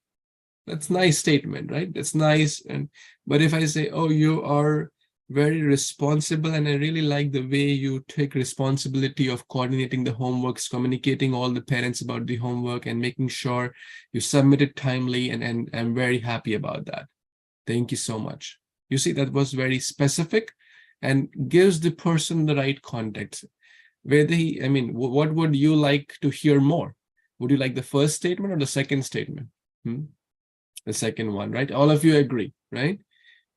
That's a nice statement, right? That's nice. But if I say, oh, you are very responsible, and I really like the way you take responsibility of coordinating the homeworks, communicating all the parents about the homework, and making sure you submit it timely, and I'm very happy about that. Thank you so much. You see, that was very specific and gives the person the right context. What would you like to hear more? Would you like the first statement or the second statement? The second one, right? All of you agree, right?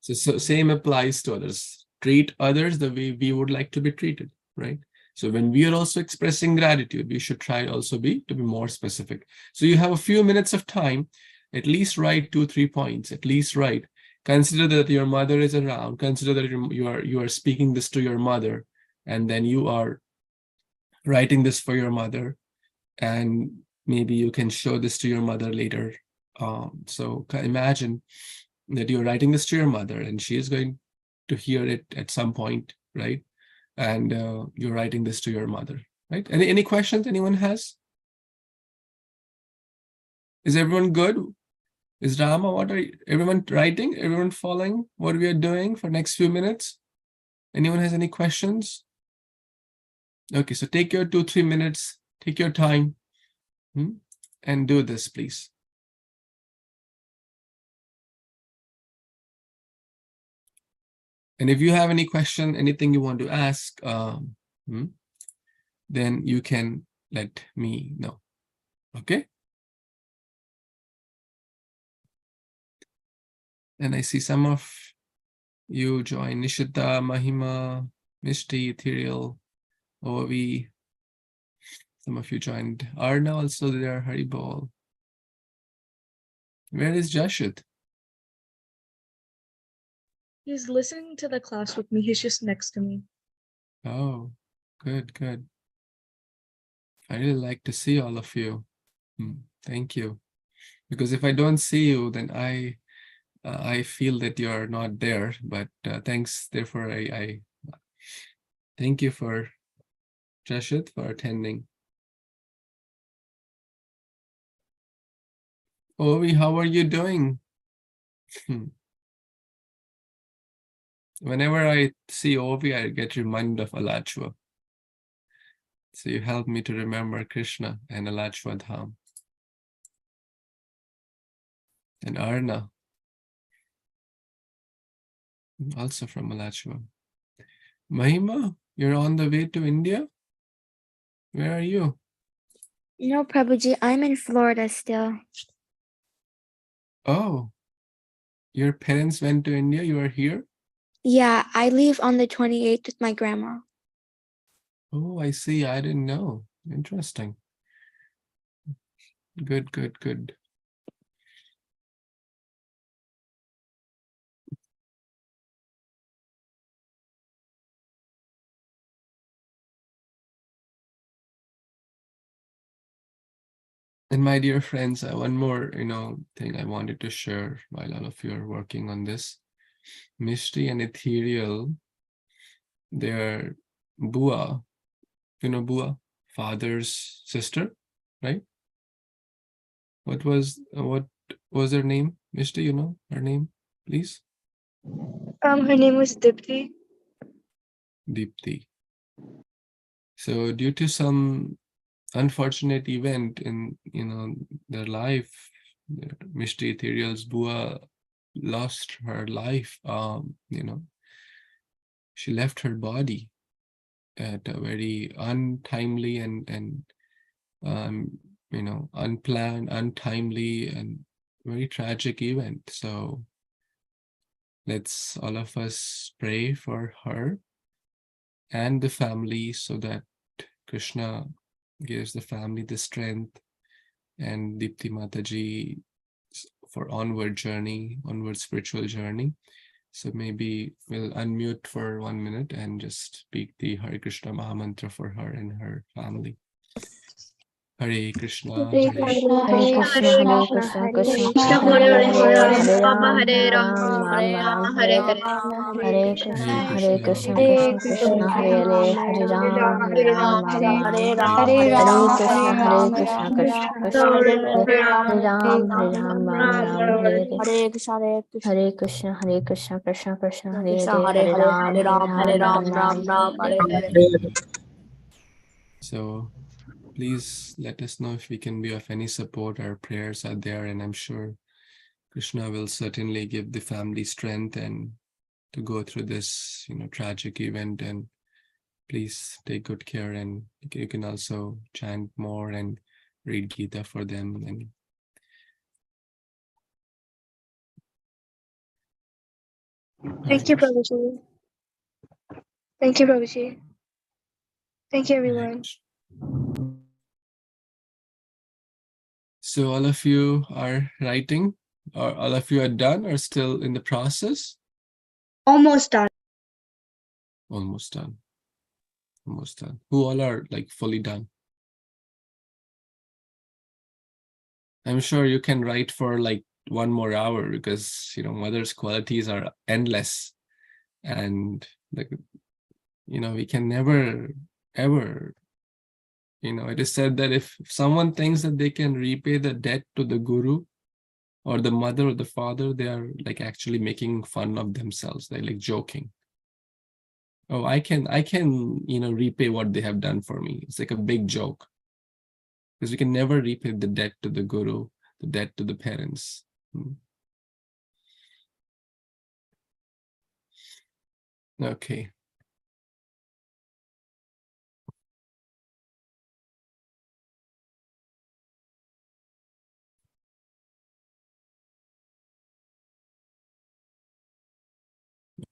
So same applies to others. Treat others the way we would like to be treated, right? So when we are also expressing gratitude, we should try also to be more specific. So you have a few minutes of time, at least write 2-3 points, at least write. Consider that your mother is around. Consider that you are speaking this to your mother, and then you are writing this for your mother, and maybe you can show this to your mother later. So imagine that you're writing this to your mother, and she is going to hear it at some point, right? And you're writing this to your mother, right? Any questions anyone has? Is everyone good? Is Rama, everyone writing? Everyone following what we are doing for next few minutes? Anyone has any questions? Okay, so take your 2-3 minutes, take your time, and do this, please. And if you have any question, anything you want to ask, then you can let me know, okay? And I see some of you join. Nishita, Mahima, Mishti, Ethereal, Ovi. Some of you joined. Arna also there, Haribol. Where is Jashut? He's listening to the class with me. He's just next to me. Oh, good, good. I really like to see all of you. Thank you. Because if I don't see you, then I feel that you are not there. But thanks. Therefore, I thank you for Jashut for attending. Ovi, how are you doing? Whenever I see Ovi, I get reminded of Alachua. So you help me to remember Krishna and Alachua Dham. And Arna, also from Alachua. Mahima, you're on the way to India? Where are you? No, Prabhuji, I'm in Florida still. Oh, Your parents went to India, you are here? Yeah, I leave on the 28th with my grandma. Oh, I see. I didn't know. Interesting. Good, good, good. And my dear friends, one more, thing I wanted to share while all of you are working on this. Mishti and Ethereal, they're Bua, Bua, father's sister, right? What was her name? Mishti, you know her name, please? Her name was Dipti. Deepti. So due to some unfortunate event in their life, Mishti Ethereal's Bua lost her life. She left her body at a very untimely and unplanned, untimely, and very tragic event. So let's all of us pray for her and the family so that Krishna gives the family the strength and Deepti Mataji for onward spiritual journey. So maybe we'll unmute for 1 minute and just speak the Hare Krishna Mahamantra for her and her family. Hare Krishna, Hare Krishna, Krishna, Hare Krishna, Krishna Krishna, Hare Hare Hare, Hare, Rama Hare Ram, Ram, Hare Ram Rama, Ram, Hare Hare Hare. Hare Krishna, Hare Hare Krishna, Krishna, Krishna Krishna, Hare Hare, Hare Ram, Hare Ram Rama, Ram, Hare Hare Ram, Krishna, Hare Hare Krishna, Ram, Krishna Ram, Krishna, Hare Hare Ram, Rama, Ram Ram, Hare Hare. Hare Krishna, Hare Krishna, Hare Krishna, Krishna Krishna, Hare Krishna, Hare, Hare Hare Hare, Ram, Hare Ram, Hare Ram, Ram Ram Ram, Hare Hare. So please let us know if we can be of any support. Our prayers are there, and I'm sure Krishna will certainly give the family strength and to go through this, tragic event. And please take good care, and you can also chant more and read Gita for them. And Thank you, Prabhuji. Thank you, Prabhuji. Thank you, everyone. So all of you are writing, or all of you are done, or still in the process? Almost done. Almost done. Almost done. Who all are like fully done? I'm sure you can write for like 1 more hour because mother's qualities are endless, and we can never ever, it is said that if someone thinks that they can repay the debt to the guru or the mother or the father, they are like actually making fun of themselves. They're like joking. Oh, I can repay what they have done for me. It's like a big joke, because we can never repay the debt to the guru, the debt to the parents. Okay.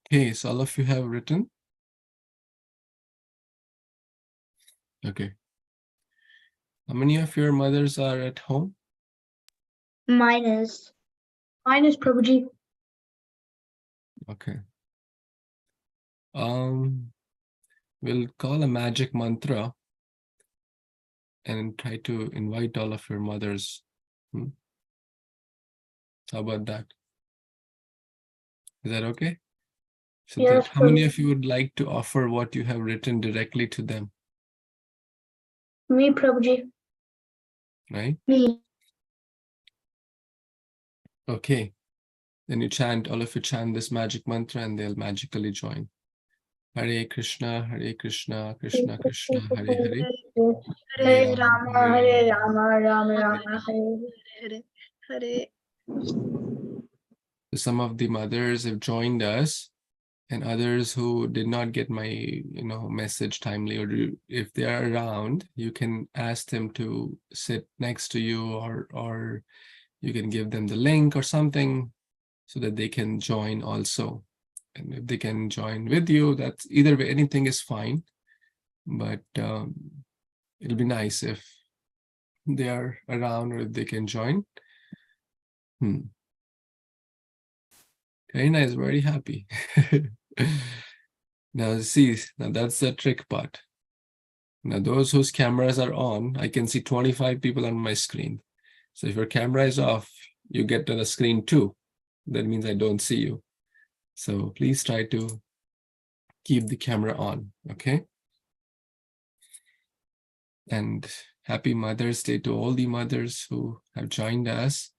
Okay, so all of you have written? Okay. How many of your mothers are at home? Mine is Prabhuji. Okay. We'll call a magic mantra and try to invite all of your mothers. How about that? Is that okay? So Yes, how many of you would like to offer what you have written directly to them? Me, Prabhuji. Right? Me. Okay. Then all of you chant this magic mantra and they'll magically join. Hare Krishna, Krishna Krishna, Hare Hare. Hare Rama, Hare Rama, Rama Rama, Hare Hare. Some of the mothers have joined us, and others who did not get my message timely, or if they are around, you can ask them to sit next to you, or you can give them the link or something. so that they can join also. And if they can join with you, that's either way, anything is fine. But it'll be nice if they are around or if they can join. Very nice, very happy. Now see, now that's the trick part. Now those whose cameras are on, I can see 25 people on my screen. So if your camera is off, you get to the screen too. That means I don't see you. So please try to keep the camera on, okay? And happy Mother's Day to all the mothers who have joined us,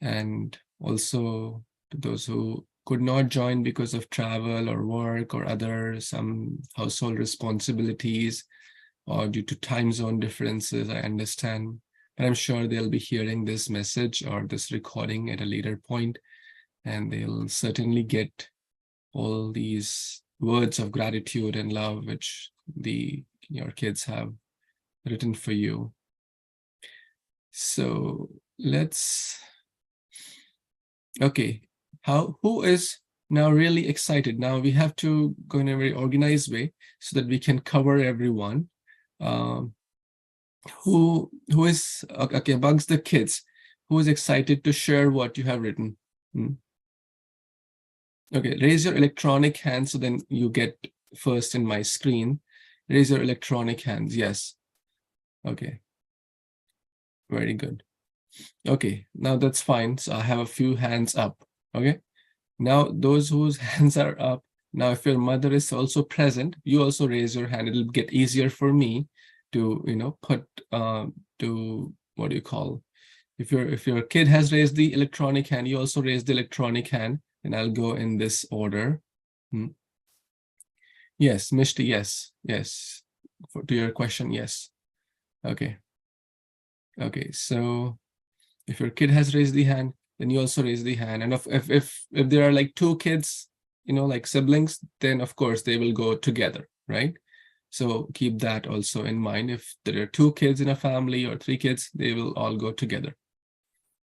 and also to those who could not join because of travel or work or other some household responsibilities or due to time zone differences. I understand, but I'm sure they'll be hearing this message or this recording at a later point, and they'll certainly get all these words of gratitude and love which your kids have written for you. So okay, who is now really excited? Now we have to go in a very organized way so that we can cover everyone. Who is, okay, amongst the kids, who is excited to share what you have written? Okay, raise your electronic hand so then you get first in my screen. Raise your electronic hands, yes. Okay, very good. Okay, now that's fine. So I have a few hands up, okay? Now those whose hands are up, now if your mother is also present, you also raise your hand. It'll get easier for me to, put, to, what do you call? If your kid has raised the electronic hand, you also raise the electronic hand, and I'll go in this order. Yes, Mishti, yes. To your question, yes. Okay. Okay, so if your kid has raised the hand, then you also raise the hand. And if there are like two kids, like siblings, then of course they will go together, right? So keep that also in mind. If there are two kids in a family or three kids, they will all go together.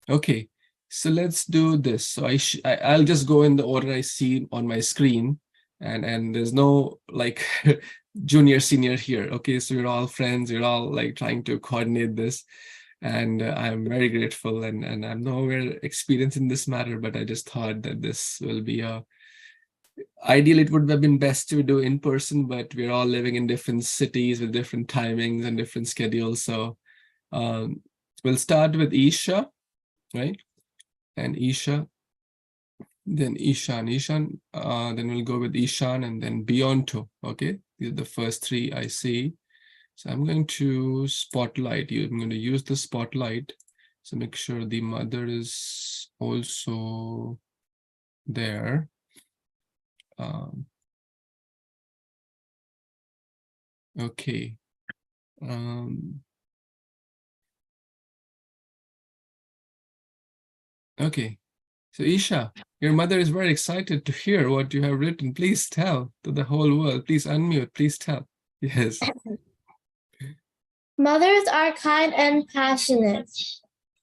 Okay, so let's do this. So I'll just go in the order I see on my screen, and there's no like junior, senior here. Okay, so you're all friends. You're all like trying to coordinate this. And I'm very grateful, and I'm nowhere experienced in this matter, but I just thought that this will be ideally it would have been best to do in person, but we're all living in different cities with different timings and different schedules. So we'll start with Isha, right? And Isha, then Ishan, then we'll go with Ishan and then Beyonto, okay? These are the first three I see. So I'm going to spotlight you. I'm going to use the spotlight. So make sure the mother is also there. Okay. Okay. So Isha, your mother is very excited to hear what you have written. Please tell to the whole world. Please unmute. Please tell. Yes. Mothers are kind and passionate.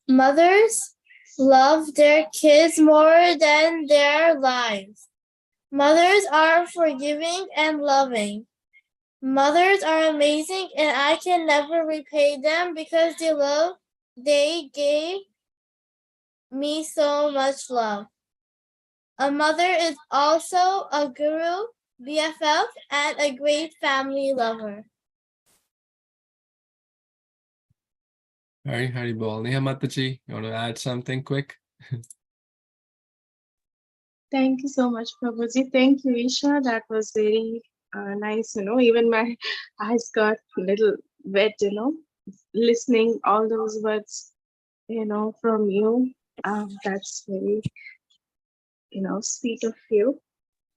Mothers love their kids more than their lives. Mothers are forgiving and loving. Mothers are amazing, and I can never repay them because they gave me so much love. A mother is also a guru, BFF, and a great family lover. Hari Bol. Neha Mataji, you want to add something quick? Thank you so much, Prabhuji. Thank you, Isha. That was very nice. Even my eyes got a little wet, listening all those words, from you. That's very, sweet of you.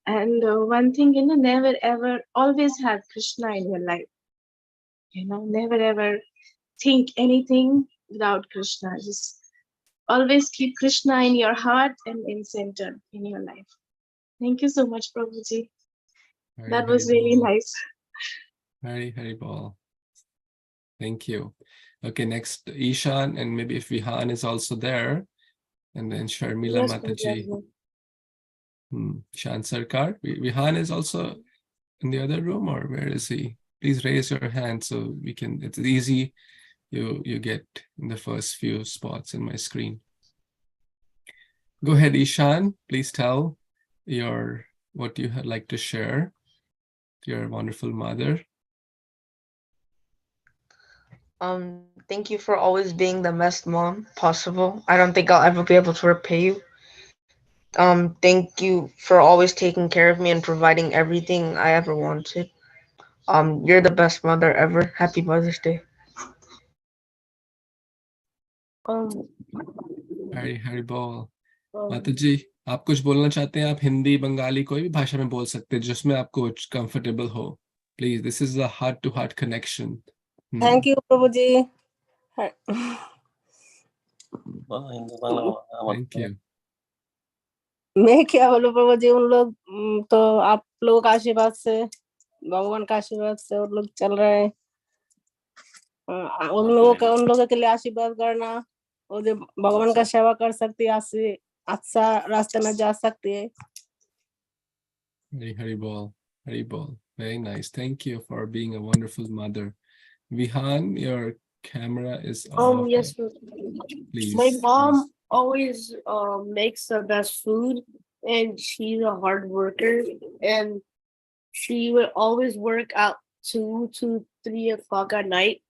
And one thing, never ever, always have Krishna in your life. Never ever think anything without Krishna. Just always keep Krishna in your heart and in center in your life. Thank you so much, Prabhuji. That was really nice. Hari Bol. Thank you. Okay, next Ishan, and maybe if Vihan is also there, And then Sharmila Mataji. Shan Sarkar. Vihan is also in the other room, or where is he? Please raise your hand so we can, it's easy. You get in the first few spots in my screen. Go ahead, Ishan. Please tell what you had like to share. Your wonderful mother. Thank you for always being the best mom possible. I don't think I'll ever be able to repay you. Thank you for always taking care of me and providing everything I ever wanted. You're the best mother ever. Happy Mother's Day. हरी बोल। माता जी, आप कुछ बोलना चाहते हैं? आप हिंदी, बंगाली, कोई भी भाषा में बोल सकते हैं जिसमें आपको कंफर्टेबल हो। Please, this is a heart-to-heart connection. Thank you, Prabhuji. Thank you. मैं क्या बोलूं प्रभु जी, उन लोग तो आप लोगों का आशीर्वाद से, भगवान का आशीर्वाद से उन लोग चल रहे हैं। उन लोगों के लिए आशीर्वाद करना, और जो भगवान का सेवा कर सकती है, अच्छा रास्ते में जा सकती है। Hari Bol. Very nice. Thank you for being a wonderful mother. Vihan, your camera is off. Yes, please. My mom always makes the best food, and she's a hard worker, and she would always work out 2 to 3 o'clock at night.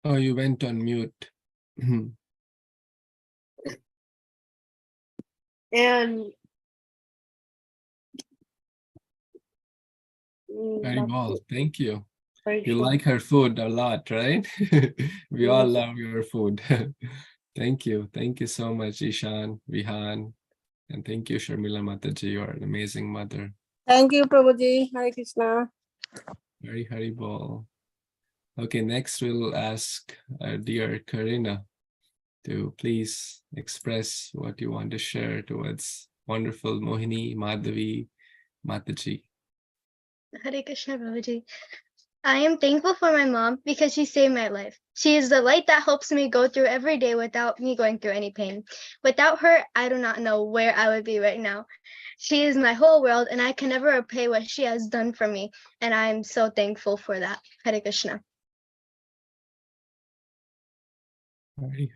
Oh, you went on mute. And very well, thank you. You sure. like her food a lot, right? We all love your food. Thank you so much, Ishan, Vihan, and thank you, Sharmila Mataji. You are an amazing mother. Thank you, Prabhuji. Hare Krishna. Very Hari Bol. Okay, next we'll ask our dear Karina to please express what you want to share towards wonderful Mohini Madhavi Mataji. Hare Krishna, Prabhuji. I am thankful for my mom because she saved my life. She is the light that helps me go through every day without me going through any pain. Without her, I do not know where I would be right now. She is my whole world, and I can never repay what she has done for me. And I am so thankful for that. Hare Krishna.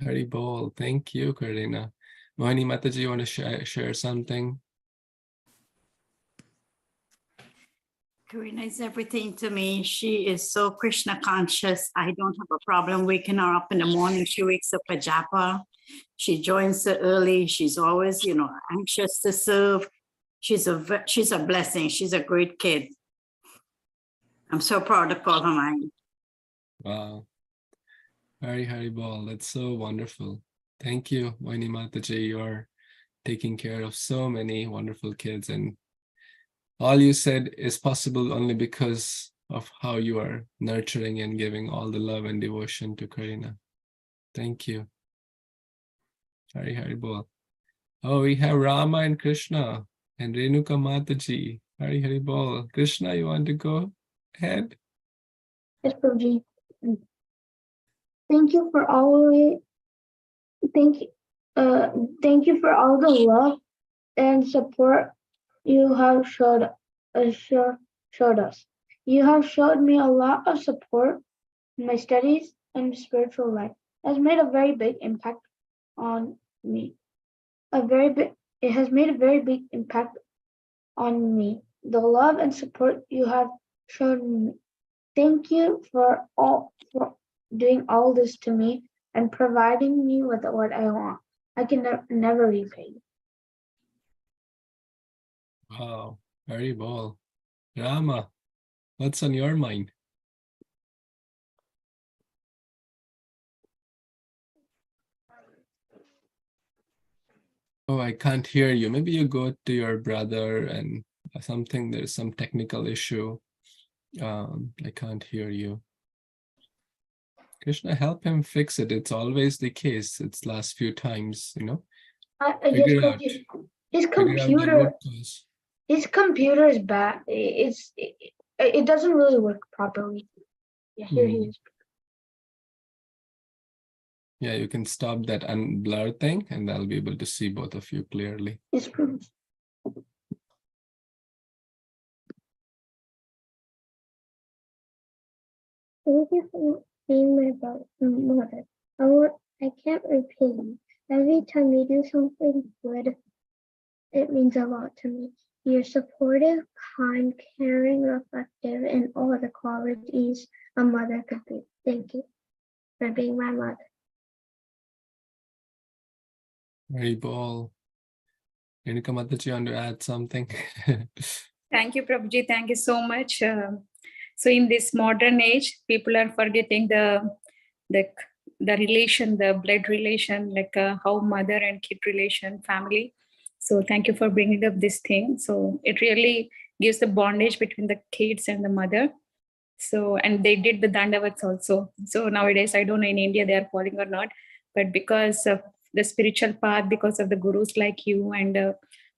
Hari Bol. Thank you, Karina. Mohini Mataji, you want to share something? Karina is everything to me. She is so Krishna conscious. I don't have a problem waking her up in the morning. She wakes up at japa. She joins so early. She's always, anxious to serve. She's a blessing. She's a great kid. I'm so proud to call her mine. Wow. Hari Bol. That's so wonderful. Thank you, Mohini Mataji. You are taking care of so many wonderful kids, and all you said is possible only because of how you are nurturing and giving all the love and devotion to Karina. Thank you. Hari Bol. Oh, we have Rama and Krishna and Renuka Mataji. Hari Bol. Krishna, you want to go ahead? Yes, Prabhuji. Thank you for all. Thank you for all the love and support you have showed us. You have showed me a lot of support in my studies and spiritual life. It has made a very big impact on me. It has made a very big impact on me. The love and support you have shown me. Thank you for doing all this to me and providing me with what I want. I can never repay you. Wow, Hari Bol. Rama, what's on your mind? Oh, I can't hear you. Maybe you go to your brother and something, there's some technical issue. I can't hear you. Krishna, help him fix it. It's always the case. It's last few times, Figure out. His computer is bad. It doesn't really work properly. Yeah, here he is. Yeah, you can stop that unblur thing and I'll be able to see both of you clearly. Yes, Prabhuji. Thank you for being my mother. I can't repay you. Every time you do something good, it means a lot to me. You're supportive, kind, caring, reflective, and all the qualities a mother could be. Thank you for being my mother. Haribol. Renuka Mataji, you want to add something? Thank you, Prabhuji. Thank you so much. So in this modern age, people are forgetting the relation, the blood relation, like how mother and kid relation, family. So thank you for bringing up this thing. So it really gives the bondage between the kids and the mother. So, and they did the Dandavats also. So nowadays, I don't know in India they are following or not, but because of the spiritual path, because of the gurus like you and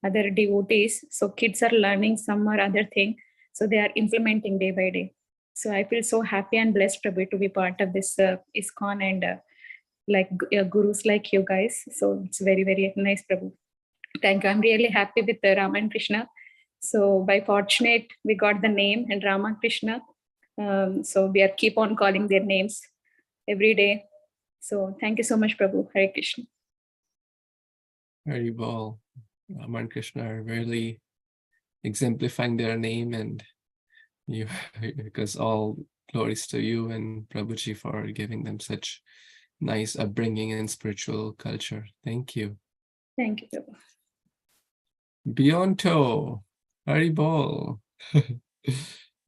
other devotees, so kids are learning some or other thing. So they are implementing day by day. So I feel so happy and blessed, Prabhu, to be part of this ISKCON and like gurus like you guys. So it's very, very nice, Prabhu. Thank you. I'm really happy with Rama and Krishna. So by fortunate, we got the name and Rama and Krishna. So we are keep on calling their names every day. So thank you so much, Prabhu. Hare Krishna. Haribol. Rama and Krishna are really exemplifying their name, and you, because all glories to you and Prabhuji for giving them such nice upbringing and spiritual culture. Thank you. Thank you, Prabhu. Bionto. Haribol.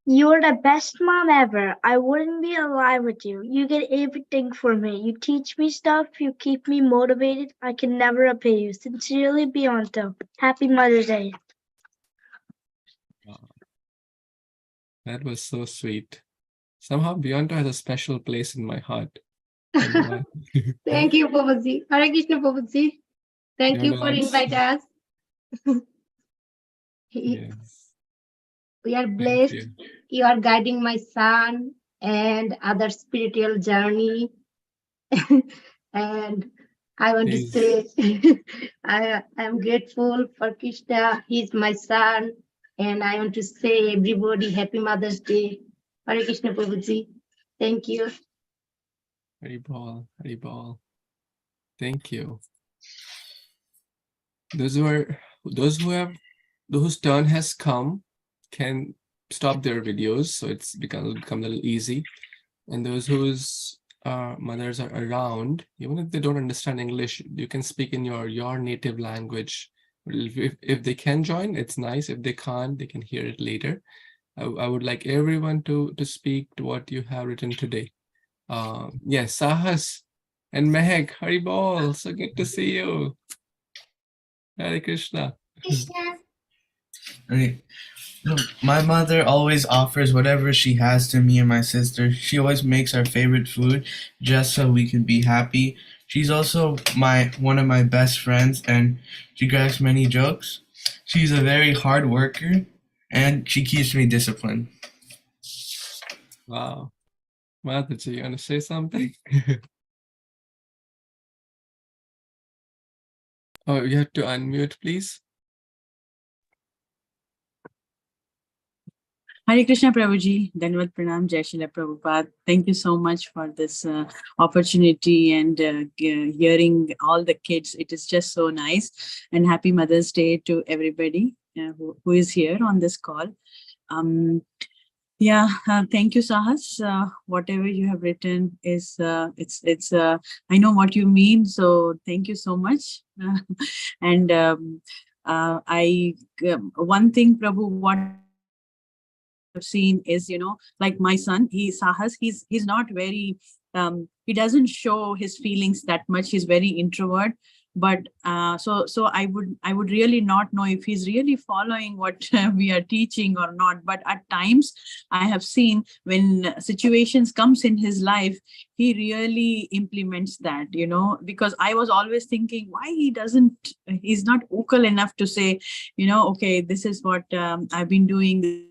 You are the best mom ever. I wouldn't be alive with you. You get everything for me. You teach me stuff. You keep me motivated. I can never repay you. Sincerely, Bionto. Happy Mother's Day. That was so sweet. Somehow Bionto has a special place in my heart. I don't know why. Thank you, Prabhuji. Hare Krishna, Prabhuji. Thank You you for wanna answer? inviting us. Yes. We are Thank blessed. you. You are guiding my son and other spiritual journey. And I want to Please. say, I am grateful for Krishna. He's my son. And I want to say, everybody, Happy Mother's Day. Hare Krishna, Prabhuji. Thank you. Haribol. Haribol. Thank you. Those whose turn has come can stop their videos, so it's become a little easy. And those whose mothers are around, even if they don't understand English, you can speak in your native language. If they can join, it's nice. If they can't, they can hear it later. I would like everyone to speak to what you have written today. Yes, Sahas and Mehak, Haribol, so good to see you. Hare Krishna. Right. Look, my mother always offers whatever she has to me and my sister. She always makes our favorite food just so we can be happy. She's also one of my best friends, and she cracks many jokes. She's a very hard worker, and she keeps me disciplined. Wow. Mataji, you want to say something? Oh, you have to unmute, please. Hare Krishna Prabhuji, Dhanavad Pranam, Jai Srila Prabhupada. Thank you so much for this opportunity and hearing all the kids. It is just so nice. And happy Mother's Day to everybody who is here on this call. Yeah, thank you, Sahas. Whatever you have written is, I know what you mean. So thank you so much. And one thing, Prabhu, what I've seen is, like my son, Sahas, he's not very, he doesn't show his feelings that much. He's very introvert. But so I would really not know if he's really following what we are teaching or not. But at times I have seen when situations comes in his life, he really implements that, because I was always thinking why he's not vocal enough to say, okay, this is what I've been doing.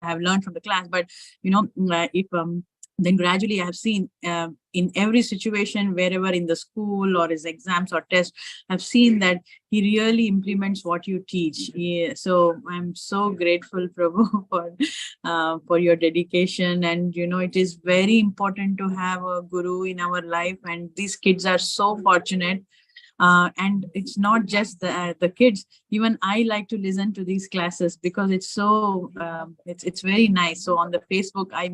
I have learned from the class, but if then gradually I have seen in every situation, wherever in the school or his exams or tests, I've seen that he really implements what you teach. So I'm so grateful, Prabhu, for your dedication. And it is very important to have a guru in our life, and these kids are so fortunate. And it's not just the kids. Even I like to listen to these classes because it's so it's very nice. So on the Facebook, I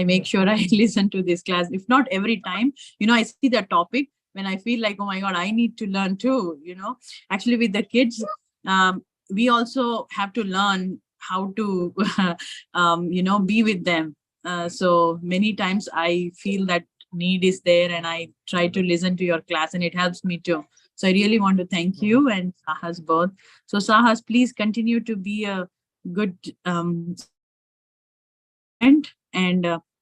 make sure I listen to this class. If not every time, I see the topic when I feel like, oh my God, I need to learn too. Actually with the kids, we also have to learn how to be with them. So many times I feel that need is there, and I try to listen to your class, and it helps me too. So I really want to thank you and Sahas both. So Sahas, please continue to be a good and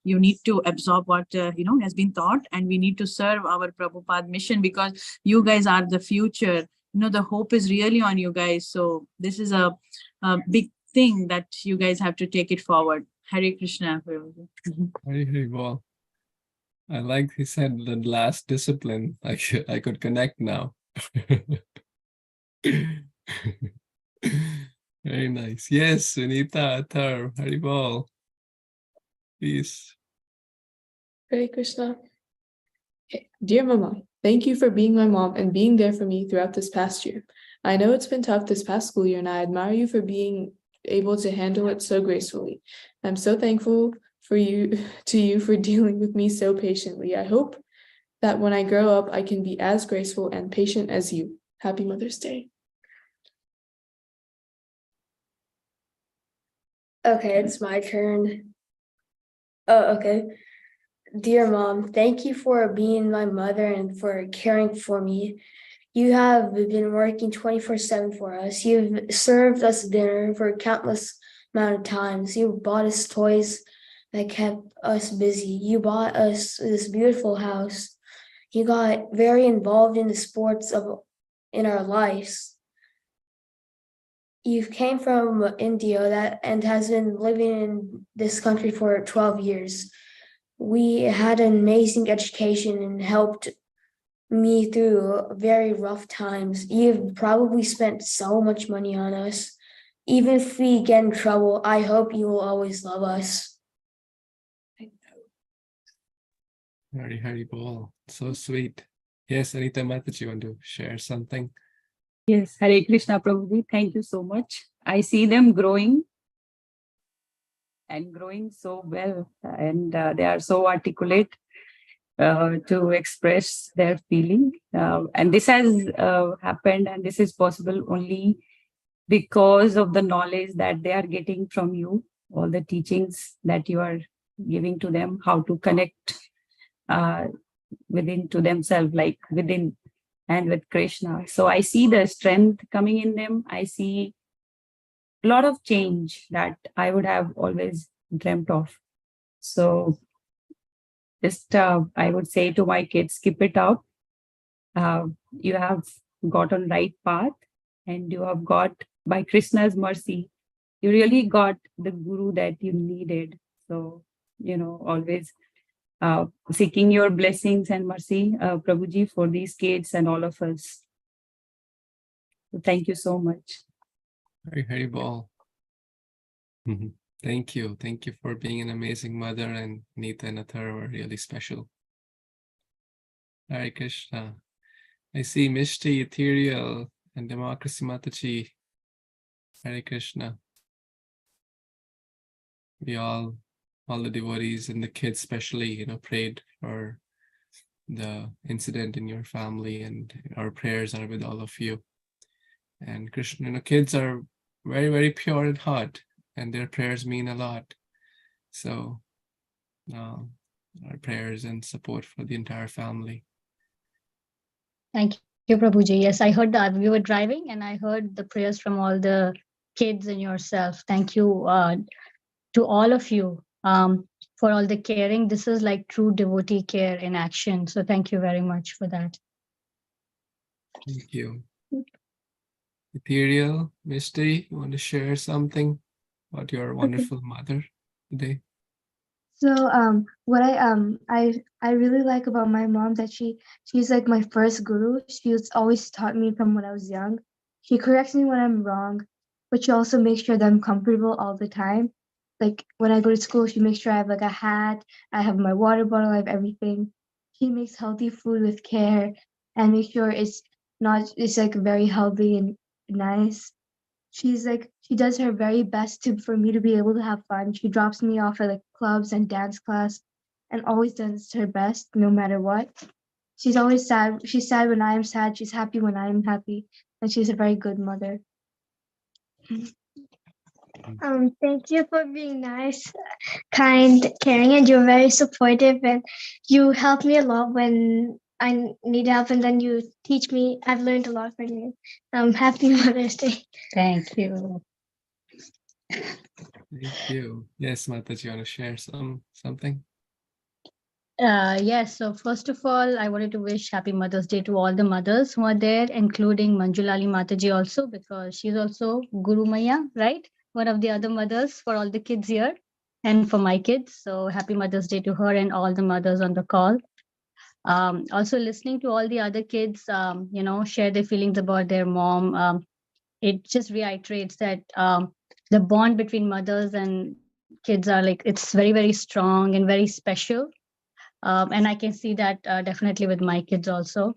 you need to absorb what has been taught, and we need to serve our Prabhupada mission, because you guys are the future. The hope is really on you guys. So this is a big thing that you guys have to take it forward. Hare Krishna. Hari Bol. I like he said the last discipline. I could connect now. Very nice. Yes, Sunita, Athar, Hari Bol. Please. Hare Krishna. Dear Mama, thank you for being my mom and being there for me throughout this past year. I know it's been tough this past school year, and I admire you for being able to handle it so gracefully. I'm so thankful to you for dealing with me so patiently. I hope that when I grow up, I can be as graceful and patient as you. Happy Mother's Day. Okay, it's my turn. Oh, okay. Dear Mom, thank you for being my mother and for caring for me. You have been working 24/7 for us. You've served us dinner for countless amount of times. You bought us toys that kept us busy. You bought us this beautiful house. You got very involved in the sports in our lives. You came from India and has been living in this country for 12 years. We had an amazing education and helped me through very rough times. You've probably spent so much money on us. Even if we get in trouble, I hope you will always love us. Hari Bol. So sweet. Yes, Anita Mataji, you want to share something? Yes, Hare Krishna Prabhuji, thank you so much. I see them growing and growing so well, and they are so articulate to express their feeling. And this has happened, and this is possible only because of the knowledge that they are getting from you, all the teachings that you are giving to them, how to connect within to themselves, like within and with Krishna. So I see the strength coming in them. I see a lot of change that I would have always dreamt of. So just I would say to my kids, keep it up. You have got on right path, and you have got, by Krishna's mercy, you really got the guru that you needed. So, always seeking your blessings and mercy, Prabhuji, for these kids and all of us. So thank you so much. Hari Bol. Thank you. Thank you for being an amazing mother, and Nita and Athar were really special. Hare Krishna. I see Mishti, Ethereal, and Democracy Mataji. Hare Krishna. We all the devotees and the kids especially, prayed for the incident in your family, and our prayers are with all of you. And Krishna, kids are very, very pure in heart, and their prayers mean a lot. So our prayers and support for the entire family. Thank you, Prabhuji. Yes, I heard that we were driving, and I heard the prayers from all the kids and yourself. Thank you to all of you for all the caring. This is like true devotee care in action. So thank you very much for that. Thank you. Ethereal, Misty, you want to share something about your wonderful mother today? So what I really like about my mom that she's like my first guru. She's always taught me from when I was young. She corrects me when I'm wrong, but she also makes sure that I'm comfortable all the time. Like when I go to school, she makes sure I have like a hat, I have my water bottle, I have everything. She makes healthy food with care and make sure it's like very healthy and nice. She's like she does her very best for me to be able to have fun. She drops me off at like clubs and dance class and always does her best no matter what. She's always sad. She's sad when I'm sad. She's happy when I'm happy. And she's a very good mother. Thank you for being nice, kind, caring, and you're very supportive. And you help me a lot when I need help, and then you teach me. I've learned a lot from you. Happy Mother's Day. Thank you. Thank you. Yes, Mata, do you want to share something? Yes, so first of all, I wanted to wish Happy Mother's Day to all the mothers who are there, including Manjulali Mataji also, because she's also Guru Maya, right? One of the other mothers for all the kids here and for my kids. So happy Mother's Day to her and all the mothers on the call. Also listening to all the other kids, share their feelings about their mom. It just reiterates that the bond between mothers and kids are like, it's very, very strong and very special. And I can see that definitely with my kids also.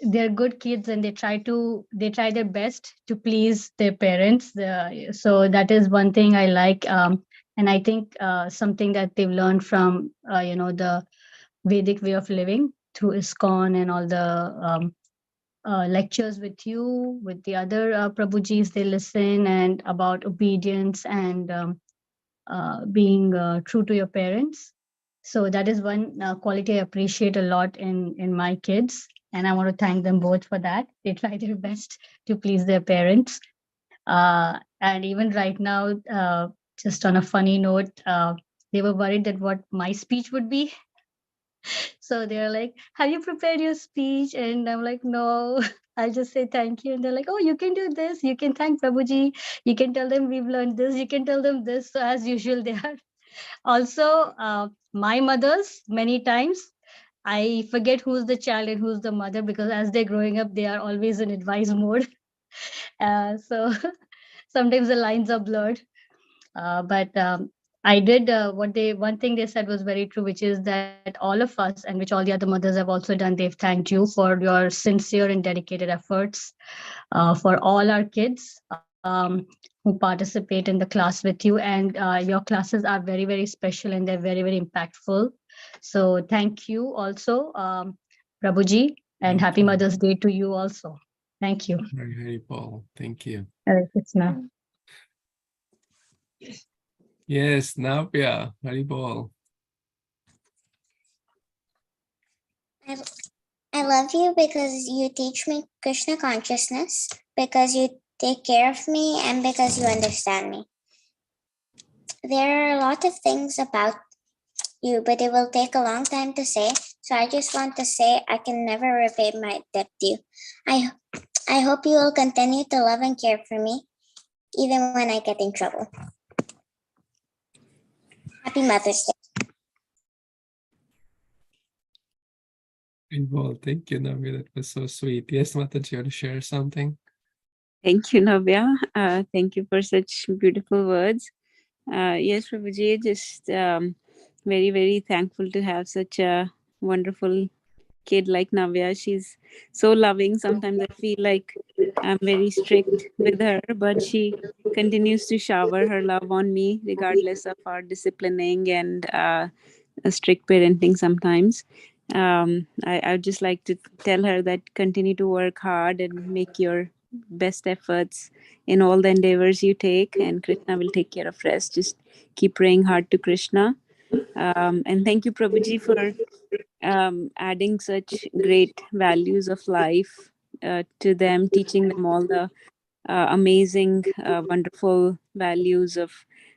They're good kids and they try their best to please their parents. So that is one thing I like. And I think something that they've learned from, the Vedic way of living through ISKCON and all the lectures with you, with the other Prabhujis, they listen and about obedience and being true to your parents. So that is one quality I appreciate a lot in my kids. And I want to thank them both for that. They try their best to please their parents. And even right now, just on a funny note, they were worried that what my speech would be. So they're like, have you prepared your speech? And I'm like, no, I'll just say thank you. And they're like, oh, you can do this. You can thank Prabhuji. You can tell them we've learned this. You can tell them this. So as usual, they are also my mothers. Many times I forget who's the child and who's the mother, because as they're growing up, they are always in advice mode. So sometimes the lines are blurred. But I did one thing they said was very true, which is that all of us, and which all the other mothers have also done, they've thanked you for your sincere and dedicated efforts for all our kids who participate in the class with you. And your classes are very, very special and they're very, very impactful. So thank you also, Prabhuji, and happy Mother's Day to you also. Thank you. Hari Paul. Thank you. Hare Krishna. Yes, Navya, Hari Paul. I love you because you teach me Krishna consciousness, because you take care of me, and because you understand me. There are a lot of things about you, but it will take a long time to say. So I just want to say I can never repay my debt to you. I hope you will continue to love and care for me, even when I get in trouble. Happy Mother's Day. Well, thank you, Navya. That was so sweet. Yes, Mata, do you want to share something? Thank you, Navya. Thank you for such beautiful words. Yes, Prabhuji, just very, very thankful to have such a wonderful kid like Navya. She's so loving. Sometimes I feel like I'm very strict with her, but she continues to shower her love on me regardless of our disciplining and a strict parenting sometimes. I'd just like to tell her that continue to work hard and make your best efforts in all the endeavors you take, and Krishna will take care of rest. Just keep praying hard to Krishna. And thank you, Prabhuji, for adding such great values of life to them, teaching them all the amazing, wonderful values of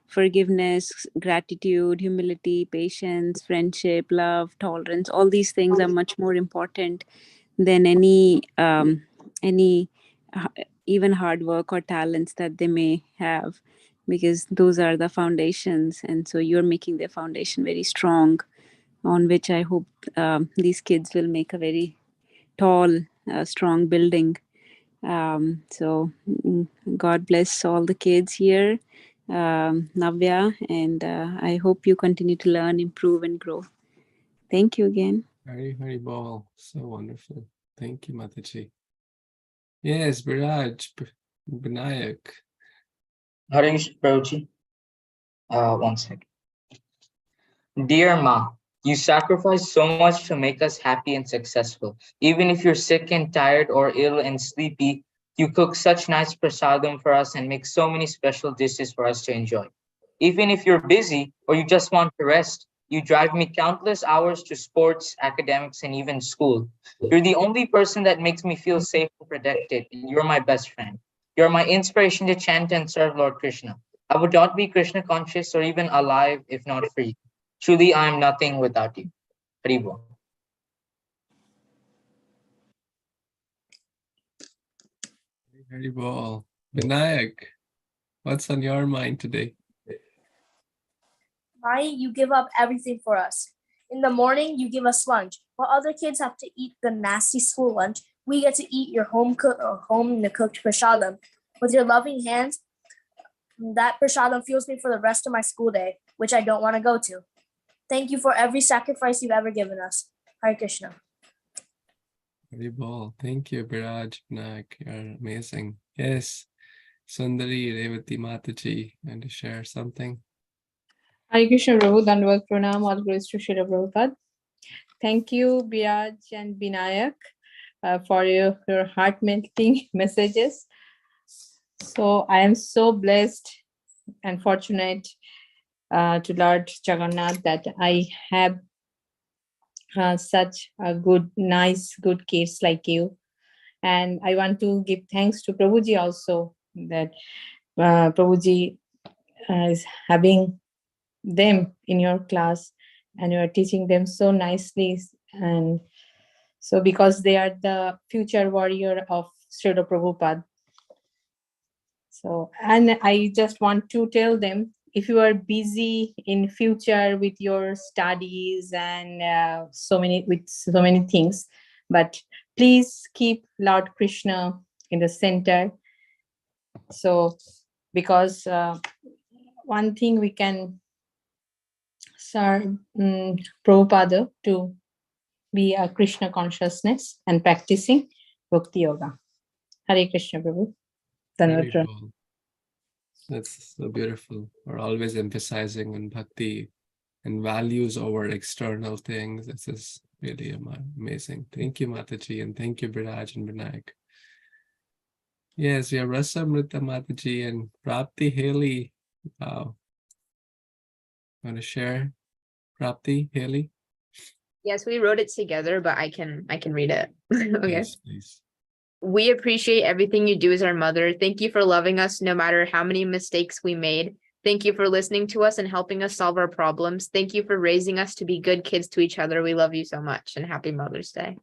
forgiveness, gratitude, humility, patience, friendship, love, tolerance. All these things are much more important than any even hard work or talents that they may have. because those are the foundations. And so you're making the foundation very strong, on which I hope these kids will make a very tall, strong building. So God bless all the kids here, Navya, and I hope you continue to learn, improve, and grow. Thank you again. Hari Bol. So wonderful. Thank you, Mataji. Yes, Biraj, Binayak. Hare Krishna, Prabhuji. 1 second. Dear Ma, you sacrifice so much to make us happy and successful. Even if you're sick and tired or ill and sleepy, you cook such nice prasadam for us and make so many special dishes for us to enjoy. Even if you're busy or you just want to rest, you drive me countless hours to sports, academics, and even school. You're the only person that makes me feel safe and protected, and you're my best friend. You're my inspiration to chant and serve Lord Krishna. I would not be Krishna conscious or even alive if not for you. Truly, I am nothing without you. Hari Bol. Hari Bol. Binayak, what's on your mind today? Mai, you give up everything for us. In the morning, you give us lunch. While other kids have to eat the nasty school lunch, we get to eat your home cooked prasadam. With your loving hands, that prasadam fuels me for the rest of my school day, which I don't want to go to. Thank you for every sacrifice you've ever given us. Hare Krishna. Hari Bol. Thank you, Biraj, Binayak. You're amazing. Yes, Sundari, Revati Mataji, and to share something. Hare Krishna Prabhu, Dandavat Pranam, all glories to Srila Prabhupada. Thank you, Biraj and Binayak, for your heart-melting messages. So I am so blessed and fortunate to Lord Jagannath that I have such a good kids like you. And I want to give thanks to Prabhuji also, that Prabhuji is having them in your class and you are teaching them so nicely. And so because they are the future warrior of Srila Prabhupada. So, and I just want to tell them, if you are busy in future with your studies and so many things, but please keep Lord Krishna in the center. So, because one thing we can serve Prabhupada to be a Krishna consciousness and practicing Bhakti Yoga. Hare Krishna Prabhu. That's so beautiful. We're always emphasizing on bhakti and values over external things. This is really amazing. Thank you, Mataji, and thank you, Biraj and Binayak. Yes, we have Rasamrita Mataji and Prapti Haley. Want to share? Prapti Haley? Yes, we wrote it together, but I can read it. Okay. Yes, please. We appreciate everything you do as our mother. Thank you for loving us no matter how many mistakes we made. Thank you for listening to us and helping us solve our problems. Thank you for raising us to be good kids to each other. We love you so much, and happy Mother's Day.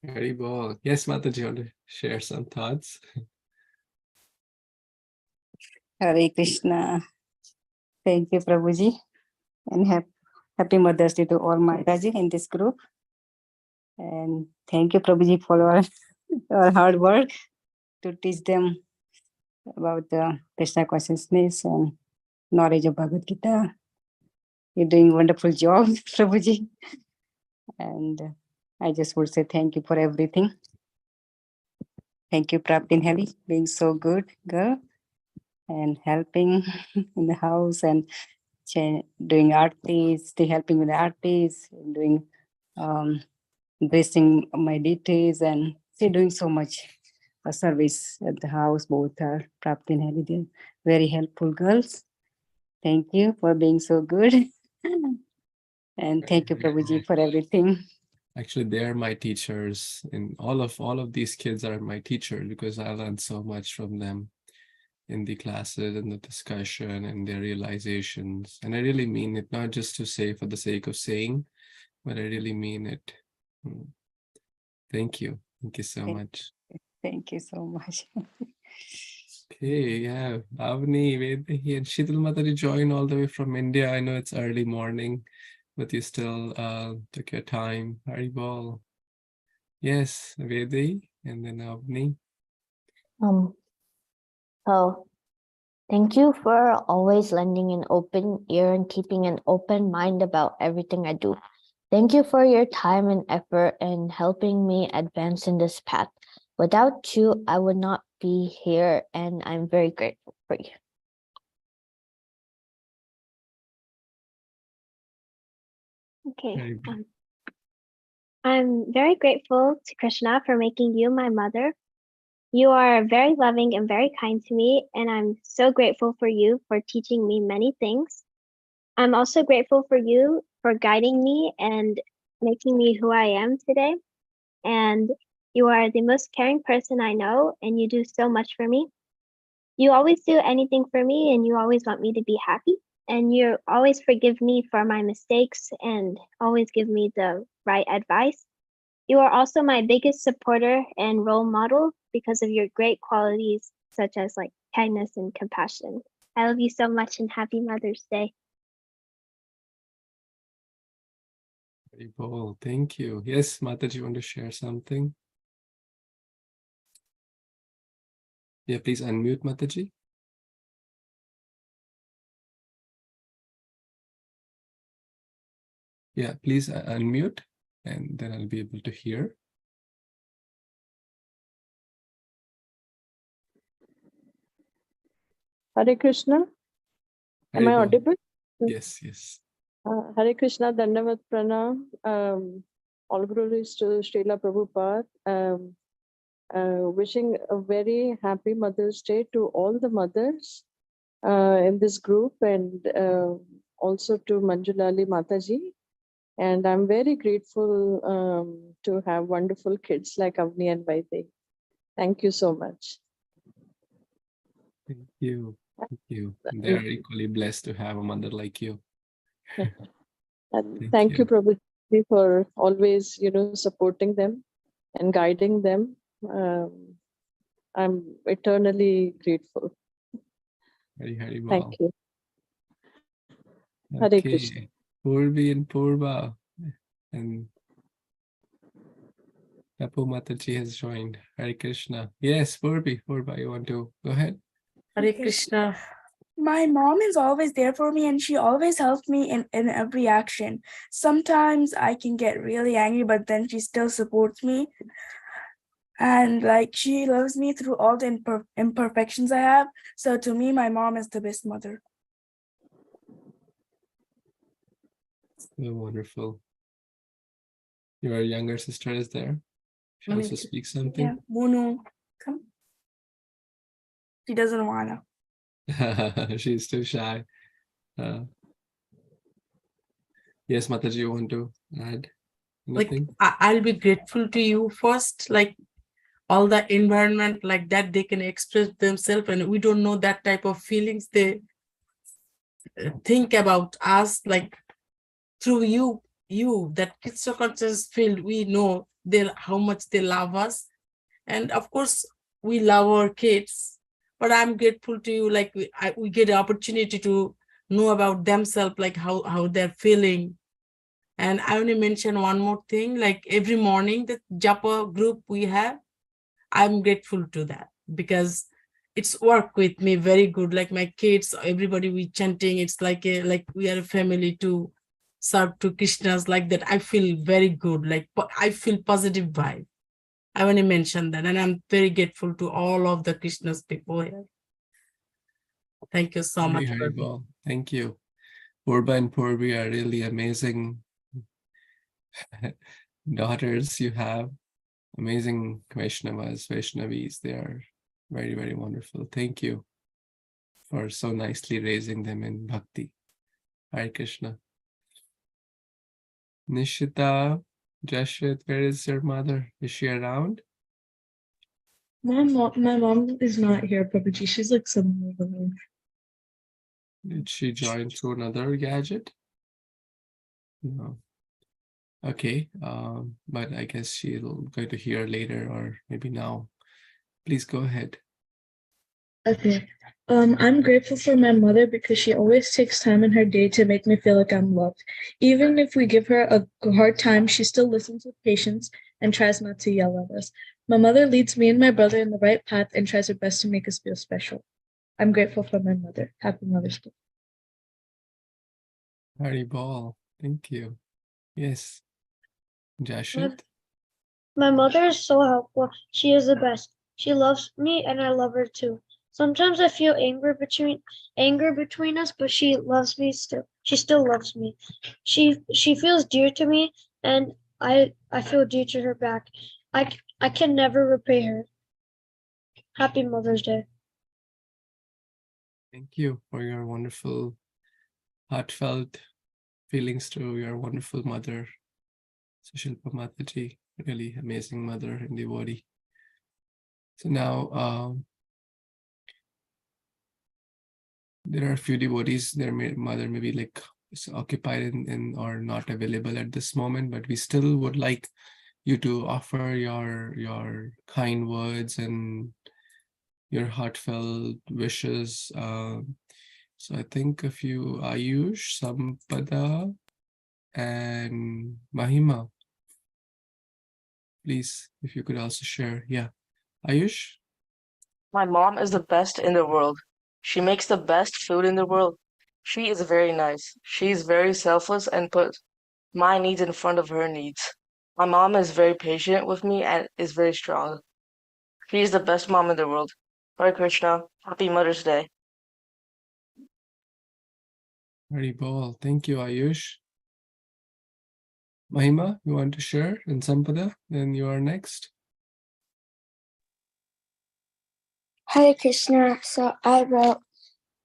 Very well. Yes, Mataji, want to share some thoughts? Hare Krishna. Thank you, Prabhuji, and happy Mother's Day to all Mataji in this group. And thank you, Prabhuji, for our hard work to teach them about the Krishna consciousness and knowledge of Bhagavad Gita. You're doing a wonderful job, Prabhuji. And I just would say thank you for everything. Thank you, Prapti and Heli, being so good girl and helping in the house and doing artis, helping with the artis, doing dressing my details, and they're doing so much service at the house. Both are Prapti and Heli, they're very helpful girls. Thank you for being so good. And thank you, Prabhuji, for everything. Actually, they're my teachers, and all of these kids are my teachers because I learned so much from them in the classes and the discussion and their realizations. And I really mean it, not just to say for the sake of saying, but I really mean it. Thank you. Thank you so much. Thank you so much. Okay, yeah. Avni, Vedahi, and Sheetal Mataji joined all the way from India. I know it's early morning, but you still took your time. Haribol. Yes, Vedahi, and then Avni. So thank you for always lending an open ear and keeping an open mind about everything I do. Thank you for your time and effort in helping me advance in this path. Without you, I would not be here, and I'm very grateful for you. Okay. Haribol. I'm very grateful to Krishna for making you my mother. You are very loving and very kind to me, and I'm so grateful for you for teaching me many things. I'm also grateful for you for guiding me and making me who I am today. And you are the most caring person I know, and you do so much for me. You always do anything for me, and you always want me to be happy. And you always forgive me for my mistakes and always give me the right advice. You are also my biggest supporter and role model because of your great qualities, such as like kindness and compassion. I love you so much and happy Mother's Day. Haribol, thank you. Yes, Mataji, you want to share something? Yeah, please unmute Mataji. Yeah, please unmute, and then I'll be able to hear. Hare Krishna. Am I Haribol. audible? Yes, yes. Hare Krishna, Dandavat Pranam. All glories to Srila Prabhupada. Wishing a very happy Mother's Day to all the mothers in this group, and also to Manjulali Mataji. And I'm very grateful to have wonderful kids like Avni and Vaidhi. Thank you so much. Thank you. Thank you. They are equally blessed to have a mother like you. And thank you, Prabhuji, for always, supporting them and guiding them. I'm eternally grateful. Hari Thank Bol. you. Hare Krishna. Okay. Purvi and Purva. And Tapu Mataji has joined. Hare Krishna. Yes, Purvi, you want to go ahead? Hare Krishna. My mom is always there for me and she always helps me in every action. Sometimes I can get really angry, but then she still supports me. And like she loves me through all the imperfections I have. So to me, my mom is the best mother. So wonderful. Your younger sister is there. She Let me also see. speaks something. Yeah, Munu, come. She doesn't wanna. She's too shy. Yes, Mataji, you want to add anything? I'll be grateful to you first, like all the environment like that they can express themselves, and we don't know that type of feelings they think about us, like through you that Krishna conscious field, we know how much they love us. And of course we love our kids, but I'm grateful to you, like we get the opportunity to know about themselves, like how they're feeling. And I want to mention one more thing, like every morning the Japa group we have, I'm grateful to that because it's worked with me very good. Like my kids, everybody we chanting, it's like we are a family to serve to Krishna's, like that. I feel very good, like I feel positive vibe. I want to mention that, and I'm very grateful to all of the Krishna's people here. Thank you so much. Hari Bol. Thank you. Purva and Purvi are really amazing daughters you have. Amazing Vaishnavis. They are very, very wonderful. Thank you for so nicely raising them in bhakti. Hare Krishna. Nishita, Jashwat, where is your mother? Is she around? My mom is not here, Prabhuji. She's like somewhere away. Did she join through another gadget? No. Okay, but I guess she'll go to hear later or maybe now. Please go ahead. Okay. I'm grateful for my mother because she always takes time in her day to make me feel like I'm loved. Even if we give her a hard time, she still listens with patience and tries not to yell at us. My mother leads me and my brother in the right path and tries her best to make us feel special. I'm grateful for my mother. Happy Mother's Day. Harry Ball. Thank you. Yes. Jashit. My mother is so helpful. She is the best. She loves me and I love her too. Sometimes I feel anger between us, but she loves me still. She still loves me. She feels dear to me and I feel dear to her back. I can never repay her. Happy Mother's Day. Thank you for your wonderful, heartfelt feelings to your wonderful mother, Shilpa Mataji. Really amazing mother and devotee. So now there are a few devotees, their mother may be like occupied in or not available at this moment, but we still would like you to offer your kind words and your heartfelt wishes. So I think a few Ayush, Sampada, and Mahima. Please, if you could also share. Yeah. Ayush? My mom is the best in the world. She makes the best food in the world. She is very nice. She is very selfless and puts my needs in front of her needs. My mom is very patient with me and is very strong. She is the best mom in the world. Hare Krishna. Happy Mother's Day. Very ball. Thank you, Ayush. Mahima, you want to share? And Sampada, then you are next. Hare Krishna. So I wrote,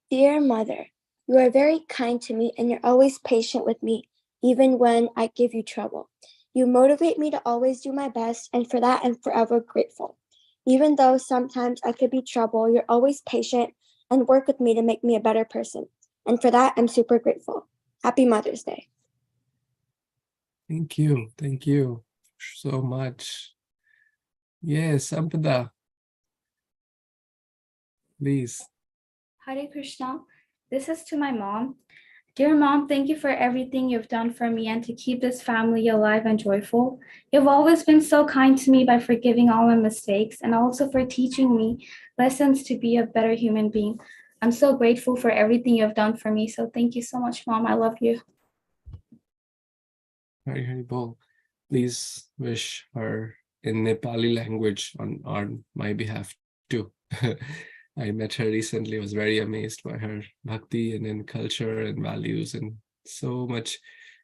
Dear Mother, you are very kind to me and you're always patient with me, even when I give you trouble. You motivate me to always do my best, and for that I'm forever grateful. Even though sometimes I could be trouble, you're always patient and work with me to make me a better person. And for that, I'm super grateful. Happy Mother's Day. Thank you. Thank you so much. Yes, Sampada. Please. Hare Krishna. This is to my mom. Dear Mom, thank you for everything you've done for me and to keep this family alive and joyful. You've always been so kind to me by forgiving all my mistakes and also for teaching me lessons to be a better human being. I'm so grateful for everything you've done for me. So thank you so much, Mom. I love you. Hari Bol. Please wish her in Nepali language on my behalf too. I met her recently, was very amazed by her bhakti and in culture and values and so much.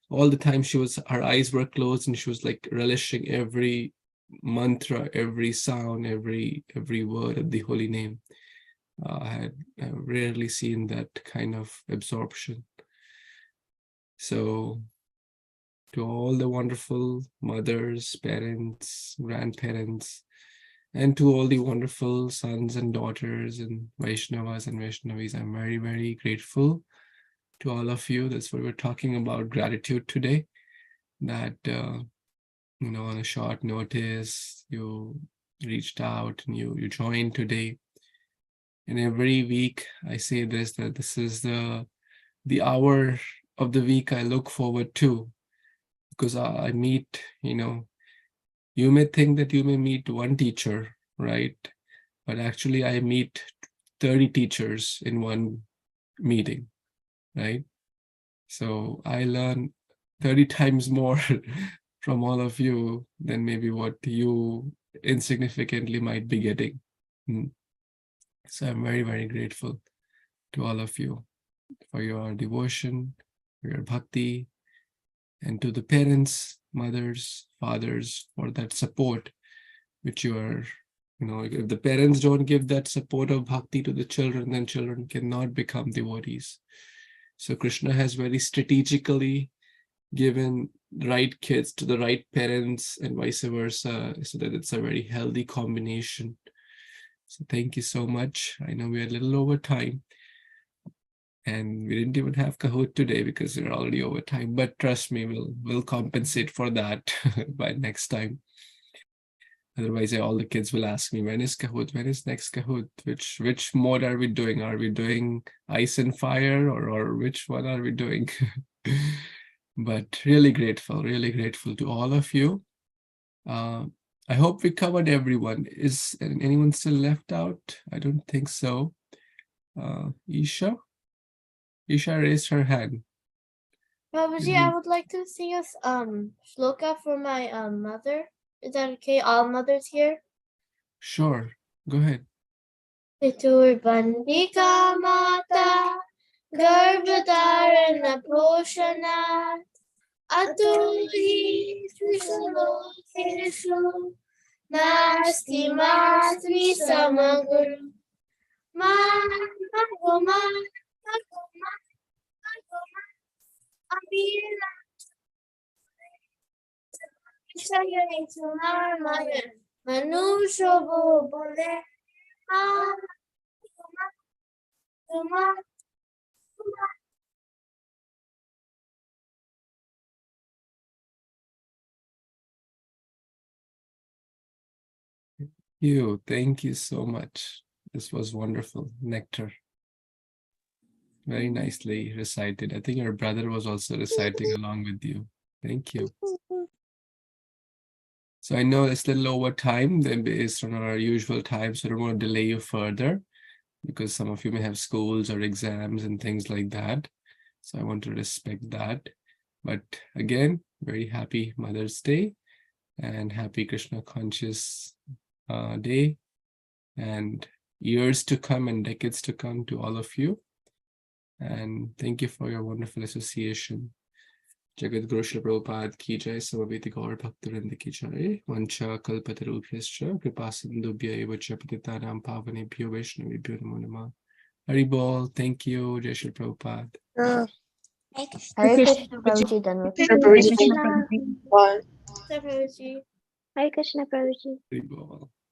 All the time her eyes were closed and she was like relishing every mantra, every sound, every word of the holy name. I had rarely seen that kind of absorption. So to all the wonderful mothers, parents, grandparents, and to all the wonderful sons and daughters and Vaishnavas and Vaishnavis, I'm very, very grateful to all of you. That's what we're talking about, gratitude today, that, on a short notice, you reached out and you joined today. And every week I say this, that this is the hour of the week I look forward to, because I meet, you may think that you may meet one teacher, right? But actually I meet 30 teachers in one meeting, right? So I learn 30 times more from all of you than maybe what you insignificantly might be getting. So I'm very, very grateful to all of you for your devotion, for your bhakti, and to the parents, mothers, fathers, for that support which you are, if the parents don't give that support of bhakti to the children, then children cannot become devotees. So Krishna has very strategically given the right kids to the right parents and vice versa, so that it's a very healthy combination. So thank you so much. I know we're a little over time. And we didn't even have Kahoot today because we're already over time. But trust me, we'll compensate for that by next time. Otherwise, all the kids will ask me, when is Kahoot? When is next Kahoot? Which mode are we doing? Are we doing ice and fire, or which one are we doing? But really grateful to all of you. I hope we covered everyone. Is anyone still left out? I don't think so. Isha raised her hand. Prabhuji, I would like to sing a shloka for my mother. Is that okay? All mothers here? Sure, go ahead. Piturbandika Mata Garbhadarana Poshanat Aturi Srishalokeshu Nasti Matri Samaguru Magoma Amira Manusho Bole Thank you so much. This was wonderful. Nectar. Very nicely recited. I think your brother was also reciting along with you. Thank you. So I know it's a little over time based on our usual time, so I don't want to delay you further because some of you may have schools or exams and things like that. So I want to respect that. But again, very happy Mother's Day and happy Krishna Conscious Day and years to come and decades to come to all of you. And thank you for your wonderful association. Jagat Guru Srila Prabhupada ki jai, Samaveti Gaur Bhaktivinoda ki jai, Vancha Kalpatarubhyascha, Kripasindubhya eva cha patitanam pavanebhyo Vaishnavibhyo namo namah. Hari Bol, thank you, Jai Srila Prabhupada. Hare Krishna Prabhuji, Dhanvat. Hare Krishna Prabhuji. Hare Krishna Prabhuji. Hari Bol.